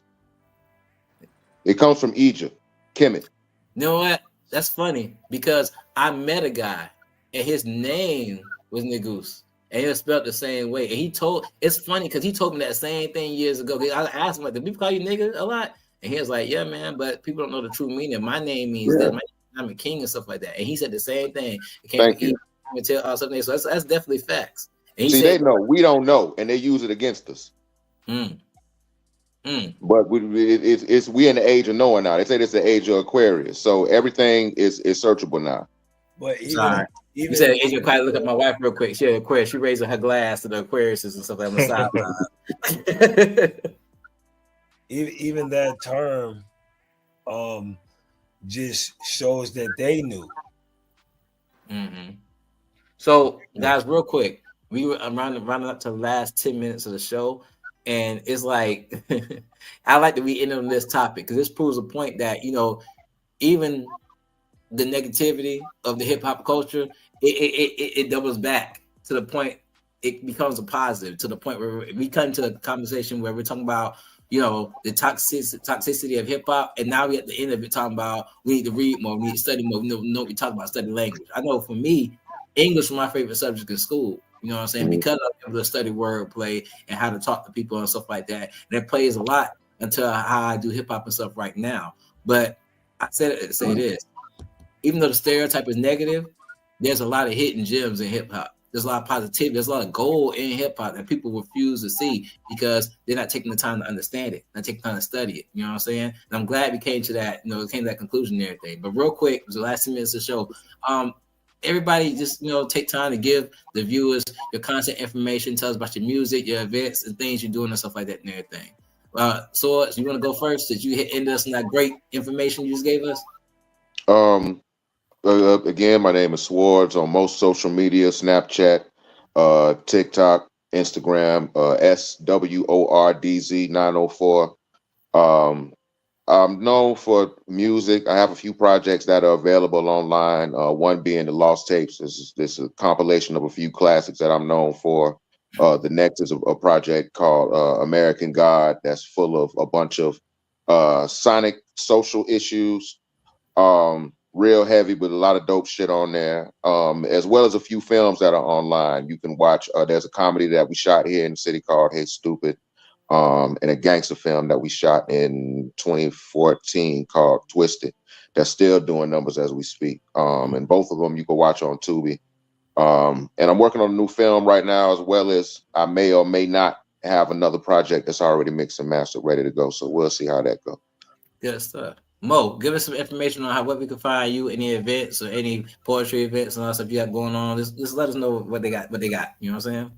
It comes from Egypt, Kemet. You know what? That's funny because I met a guy and his name was Negus, and it was spelled the same way. And it's funny because he told me that same thing years ago. I asked him, like, do people call you nigga a lot? And he was like, yeah, man, but people don't know the true meaning. My name means this. I'm a king and stuff like that. And he said the same thing. It came from Egypt, something. So that's definitely facts. And they know we don't know, and they use it against us. But we in the age of knowing now. They say it's the age of Aquarius, so everything is searchable now. But you said age of Aquarius. Look at my wife real quick. She had Aquarius. She raising her glass to the Aquariuses and stuff like that on the side. Even that term, just shows that they knew. So, guys, real quick, we were rounding up to the last 10 minutes of the show. And it's like, I like that we end on this topic because this proves a point that, you know, even the negativity of the hip hop culture, it doubles back to the point it becomes a positive, to the point where we come to the conversation where we're talking about, you know, the toxicity of hip hop. And now we at the end of it talking about we need to read more, we need to study more. We know we talk about study language. I know for me, English was my favorite subject in school. You know what I'm saying? Because I'm able to study wordplay and how to talk to people and stuff like that. And it plays a lot into how I do hip hop and stuff right now. But I say this, even though the stereotype is negative, there's a lot of hidden gems in hip hop. There's a lot of positivity. There's a lot of gold in hip hop that people refuse to see because they're not taking the time to understand it, not taking the time to study it. You know what I'm saying? And I'm glad we came to that, you know, came to that conclusion and everything. But real quick, it was the last 10 minutes of the show. Everybody just, you know, take time to give the viewers your content information, tell us about your music, your events, and things you're doing and stuff like that and everything. So you want to go first? Did you end us on that great information you just gave us? Again, my name is Swords on most social media, Snapchat, TikTok, Instagram, SWORDZ904. I'm known for music. I have a few projects that are available online. One being the Lost Tapes. This is a compilation of a few classics that I'm known for. The next is a project called American God that's full of a bunch of sonic social issues. Real heavy, but a lot of dope shit on there. As well as a few films that are online. You can watch. There's a comedy that we shot here in the city called Hey Stupid. and a gangster film that we shot in 2014 called Twisted. That's still doing numbers as we speak. And both of them you can watch on Tubi. And I'm working on a new film right now, as well as I may or may not have another project that's already mixed and mastered, ready to go. So we'll see how that goes. Good stuff. Mo, give us some information on what we can find you, any events or any poetry events and all stuff you got going on. Just let us know what they got. You know what I'm saying?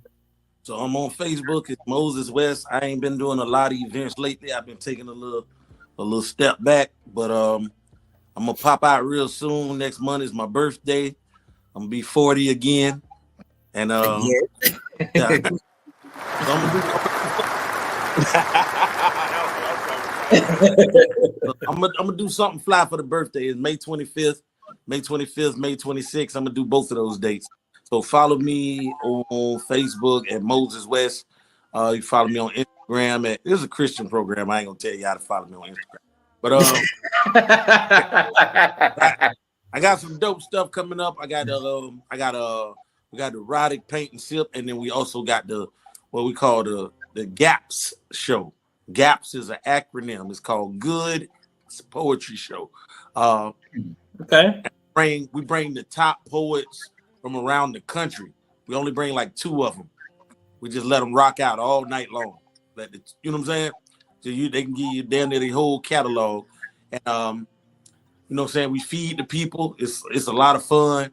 So I'm on Facebook. It's Moses West. I ain't been doing a lot of events lately. I've been taking a little step back, but I'm gonna pop out real soon. Next month is my birthday. I'm gonna be 40 again, and yeah. So I'm gonna do something fly for the birthday. It's May 25th, May 26th. I'm gonna do both of those dates. So follow me on Facebook at Moses West. You follow me on Instagram at, this is a Christian program. I ain't gonna tell you how to follow me on Instagram. But I got some dope stuff coming up. We got the erotic paint and sip, and then we also got what we call the GAPS show. GAPS is an acronym. It's called Good Poetry Show. Okay. We bring the top poets from around the country. We only bring like 2 of them. We just let them rock out all night long. You know what I'm saying? So they can give you damn near the whole catalog. And you know what I'm saying? We feed the people. It's a lot of fun.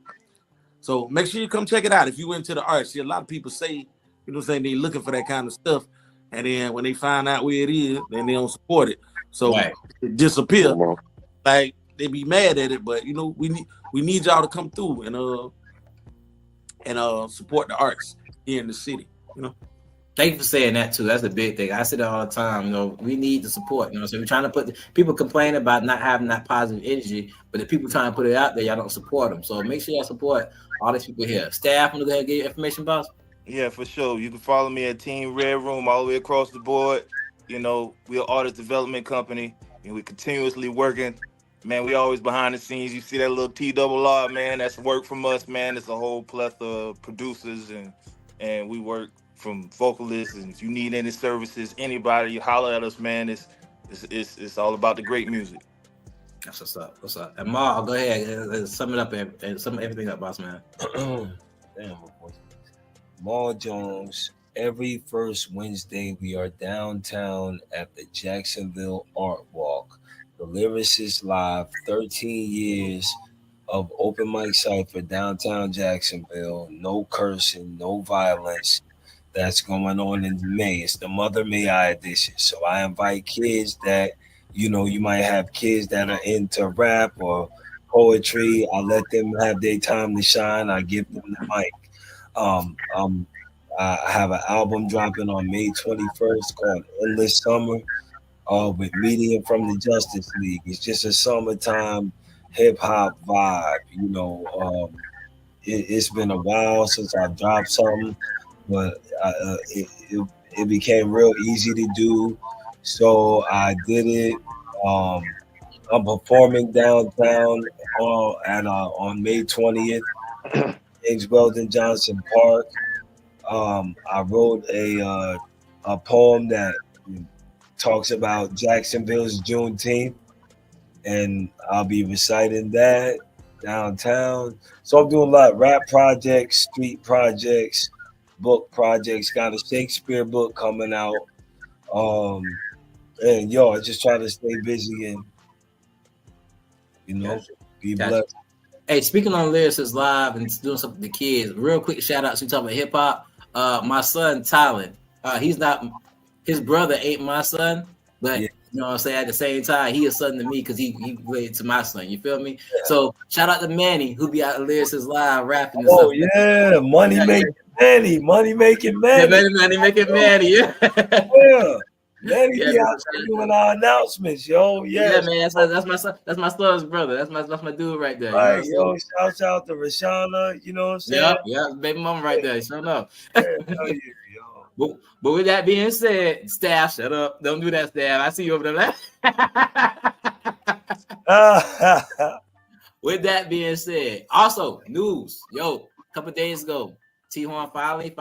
So make sure you come check it out. If you into the arts, see, a lot of people say, you know what I'm saying, they looking for that kind of stuff. And then when they find out where it is, then they don't support it. So it disappear. Like they be mad at it, but you know, we need y'all to come through and support the arts here in the city, you know. Thank you for saying that too. That's a big thing. I say that all the time. You know, we need the support. You know, so we're trying to put people complain about not having that positive energy, but the people trying to put it out there, y'all don't support them. So make sure y'all support all these people here. Staff, I'm gonna go ahead and get your information, boss. Yeah, for sure. You can follow me at Team Red Room all the way across the board. You know, we're an artist development company, and we're continuously working. Man, we always behind the scenes. You see that little TRR, man, that's work from us, man. It's a whole plethora of producers, and we work from vocalists. And if you need any services, anybody, you holler at us, man. It's all about the great music. That's what's up. What's up? And Ma, I'll go ahead and sum it up and sum everything up, boss man. Damn, Maul Jones. Every first Wednesday, we are downtown at the Jacksonville Art Walk. The Lyricist Live, 13 years of open mic cypher downtown Jacksonville. No cursing, no violence. That's going on in May. It's the Mother May I edition. So I invite kids that, you know, you might have kids that are into rap or poetry. I let them have their time to shine. I give them the mic. I have an album dropping on May 21st called Endless Summer with Medium from the Justice League. It's just a summertime hip hop vibe. You know, it's been a while since I dropped something, but it became real easy to do. So I did it. I'm performing downtown on May 20th, James Weldon Johnson Park. I wrote a poem that talks about Jacksonville's Juneteenth, and I'll be reciting that downtown. So I'm doing a lot of rap projects, street projects, book projects. Got a Shakespeare book coming out. And I just try to stay busy and, you know, be blessed. Hey, speaking on Lyricist Live and doing something with the kids, real quick shout out to talking about hip hop. My son Tyler, he's not, his brother ain't my son, but you know what I'm saying, at the same time, he is son to me because he related to my son. You feel me? Yeah. So shout out to Manny, who be out at Lyricist Live rapping. Yeah, money making Manny. Money making Manny. Yeah. Manny be out there doing our announcements, yo. Yeah, man. That's my son. That's my son's brother. That's my dude right there. Right, you know shout out to Rashana. You know what I'm saying? Yeah, baby mama right there. Sure enough. But with that being said, staff, shut up. Don't do that, staff. I see you over there. With that being said, also news. A couple days ago, T-Horne finally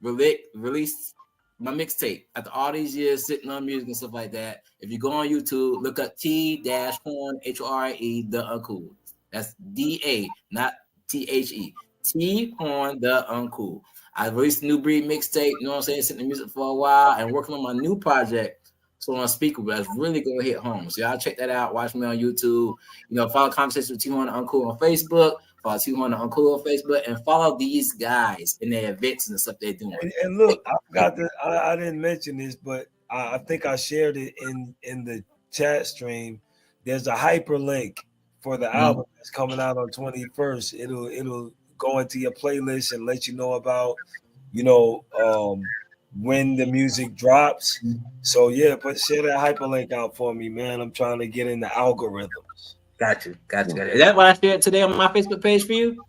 released my mixtape. After all these years sitting on music and stuff like that, if you go on YouTube, look up T-Horne, H-O-R-E, da Uncool. That's D-A, not T-H-E. T-Horne da Uncool. I released a new breed mixtape, you know what I'm saying, sitting in music for a while and working on my new project. So on Speaker, that's really gonna hit home. So y'all check that out. Watch me on YouTube. You know, follow Conversations with T-Horne da Uncool on Facebook. Follow T-Horne da Uncool on Facebook, and follow these guys in their events and the stuff they're doing. And look, I forgot to, I didn't mention this, but I think I shared it in the chat stream. There's a hyperlink for the album that's coming out on 21st. It'll go into your playlist and let you know about, you know, when the music drops. So yeah, share that hyperlink out for me, man. I'm trying to get in the algorithms. Got you. Is that what I shared today on my Facebook page for you?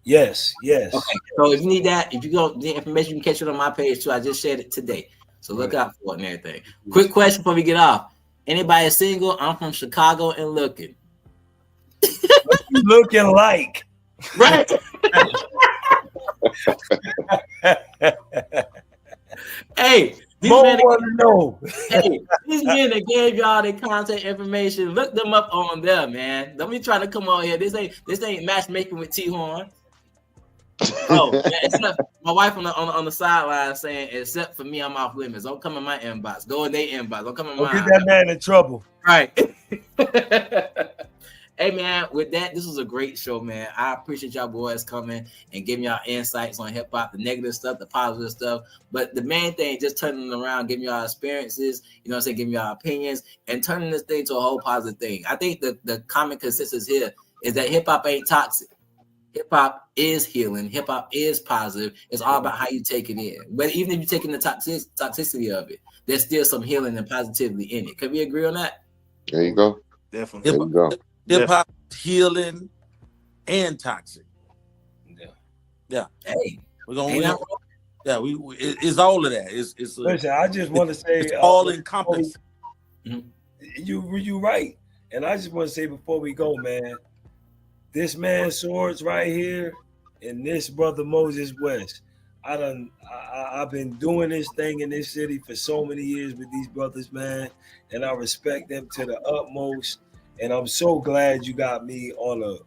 Yes. Okay. So if you need that, if you go the information, you can catch it on my page too. I just shared it today. So look out for it and everything. Quick question before we get off. Anybody single? I'm from Chicago and looking. Looking like. Right. Hey, these men that gave y'all the contact information, look them up on there, man. Don't be trying to come on here. This ain't matchmaking with T-Horne. Oh, yeah, except my wife on the sideline saying, except for me, I'm off limits. Don't come in my inbox. Go in their inbox. Don't come in mine. Get that man in trouble. Right. Hey, man, with that, this was a great show, man. I appreciate y'all boys coming and giving y'all insights on hip-hop, the negative stuff, the positive stuff. But the main thing, just turning around, giving y'all experiences, you know what I'm saying, giving y'all opinions, and turning this thing to a whole positive thing. I think the common consensus here is that hip-hop ain't toxic. Hip-hop is healing. Hip-hop is positive. It's all about how you take it in. But even if you're taking the toxicity of it, there's still some healing and positivity in it. Can we agree on that? There you go. Definitely. There you go. Hip-hop, healing, and toxic. Yeah. Hey, we're gonna it's all of that. It's listen, I just want to say it's all encompassing. You right. And I just want to say before we go, man, this man Swords right here and this brother Moses West. I've been doing this thing in this city for so many years with these brothers, man, and I respect them to the utmost. And I'm so glad you got me on a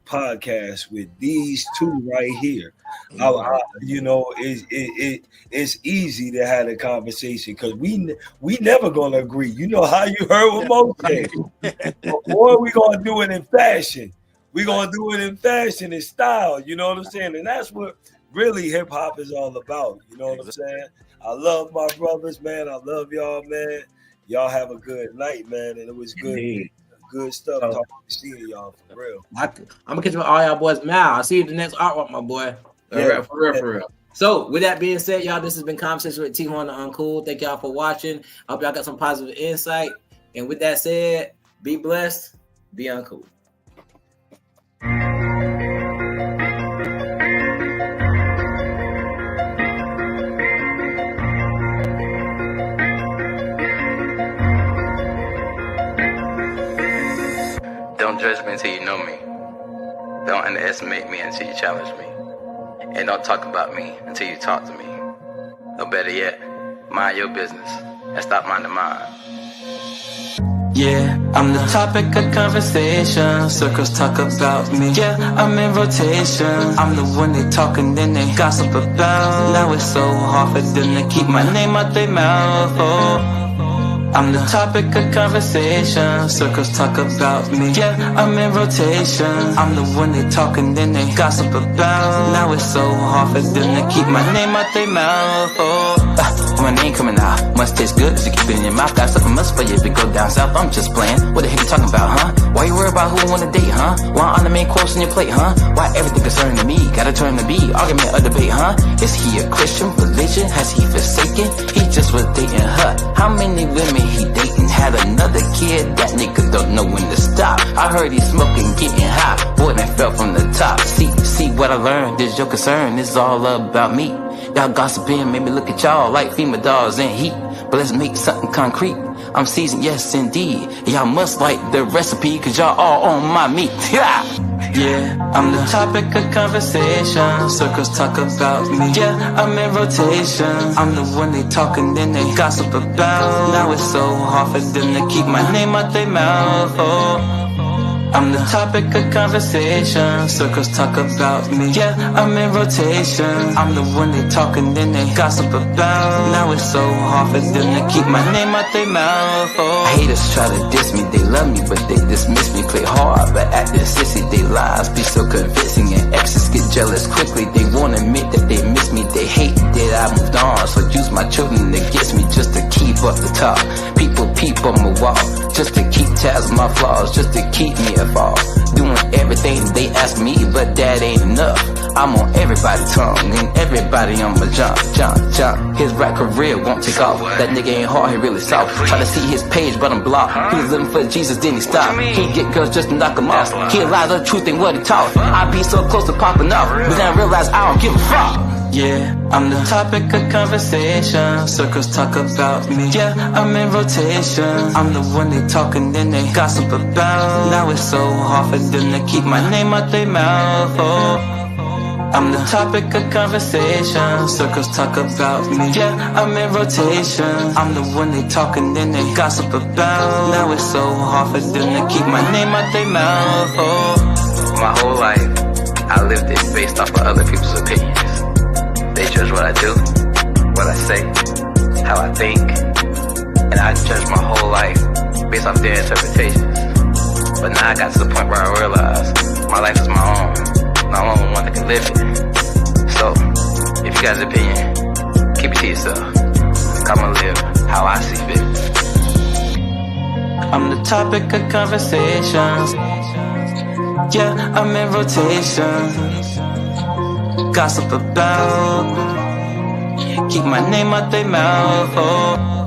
podcast with these two right here. You know, it's easy to have a conversation because we never gonna agree. You know how you heard with Moshe. Boy, we gonna do it in fashion. We gonna do it in fashion and style. You know what I'm saying? And that's what really hip hop is all about. You know what I'm saying? I love my brothers, man. I love y'all, man. Y'all have a good night, man. And it was good stuff talking to see y'all for real. I'm gonna catch you with all y'all boys now. I'll see you in the next artwork, my boy. Yeah, for real. So with that being said, y'all, this has been Conversation with T-Horne da Uncool. Thank y'all for watching. I hope y'all got some positive insight. And with that said, be blessed, be uncool. Don't judge me until you know me. Don't underestimate me until you challenge me. And don't talk about me until you talk to me. Or better yet, mind your business and stop minding mine. Yeah, I'm the topic of conversation. Circles talk about me. Yeah, I'm in rotation. I'm the one they talk and then they gossip about. Now it's so hard for them to keep my name out their mouth. Oh. I'm the topic of conversation. Circles talk about me. Yeah, I'm in rotation. I'm the one they talk and then they gossip about. Now it's so hard for them to keep my name out their mouth. Oh. My name coming out must taste good if you keep it in your mouth. Got something must for you if you go down south. I'm just playing. What the heck you talking about, huh? Why you worry about who wanna date, huh? Why on the main course on your plate, huh? Why everything concerning me gotta turn to be argument or debate, huh? Is he a Christian religion? Has he forsaken? He just was dating her. How many women he dating? Had another kid? That nigga don't know when to stop. I heard he smoking, getting high. Boy, that fell from the top. See what I learned. This your concern. This is all about me. Y'all gossiping, made me look at y'all like female dolls in heat. But let's make something concrete. I'm seasoned, yes indeed. Y'all must like the recipe, cause y'all all on my meat. Yeah. Yeah, I'm the topic of conversation. Circles talk about me. Yeah, I'm in rotation. I'm the one they talk and then they gossip about. Now it's so hard for them to keep my name out their mouth. Oh, I'm the topic of conversation. Circles talk about me. Yeah, I'm in rotation. I'm the one they talk and then they gossip about. Now it's so hard for them to keep my name out their mouth. Oh, haters try to diss me, they love me, but they dismiss me. Play hard, but act this sissy. They lies be so convincing, and exes get jealous quickly. They won't admit that they miss me. They hate that I moved on, so use my children against me just to keep up the top. People peep on my wall, just to keep tabs on my flaws, just to keep me afar. Doing everything they ask me, but that ain't enough. I'm on everybody's tongue, and everybody on my jump. His rap career won't take off. That nigga ain't hard, he really soft. Try to see his page, but I'm blocked. He was living for Jesus, then he stopped. He get girls just to knock him off. He lies, the truth ain't what he taught. I be so close to popping off, but then I realize I don't give a fuck. Yeah, I'm the topic of conversation. Circles talk about me. Yeah, I'm in rotation. I'm the one they talk and then they gossip about. Now it's so hard for them to keep my name out their mouth. Oh, I'm the topic of conversation. Circles talk about me. Yeah, I'm in rotation. I'm the one they talk and then they gossip about. Now it's so hard for them to keep my name out their mouth. Oh, my whole life I lived it based off of other people's opinions. They judge what I do, what I say, how I think, and I judge my whole life based off their interpretations. But now I got to the point where I realize my life is my own, and I'm the only one that can live it. So, if you got an opinion, keep it to yourself. Come and live how I see fit. I'm the topic of conversations. Yeah, I'm in rotation. Gossip about, keep my name out their mouth. Oh.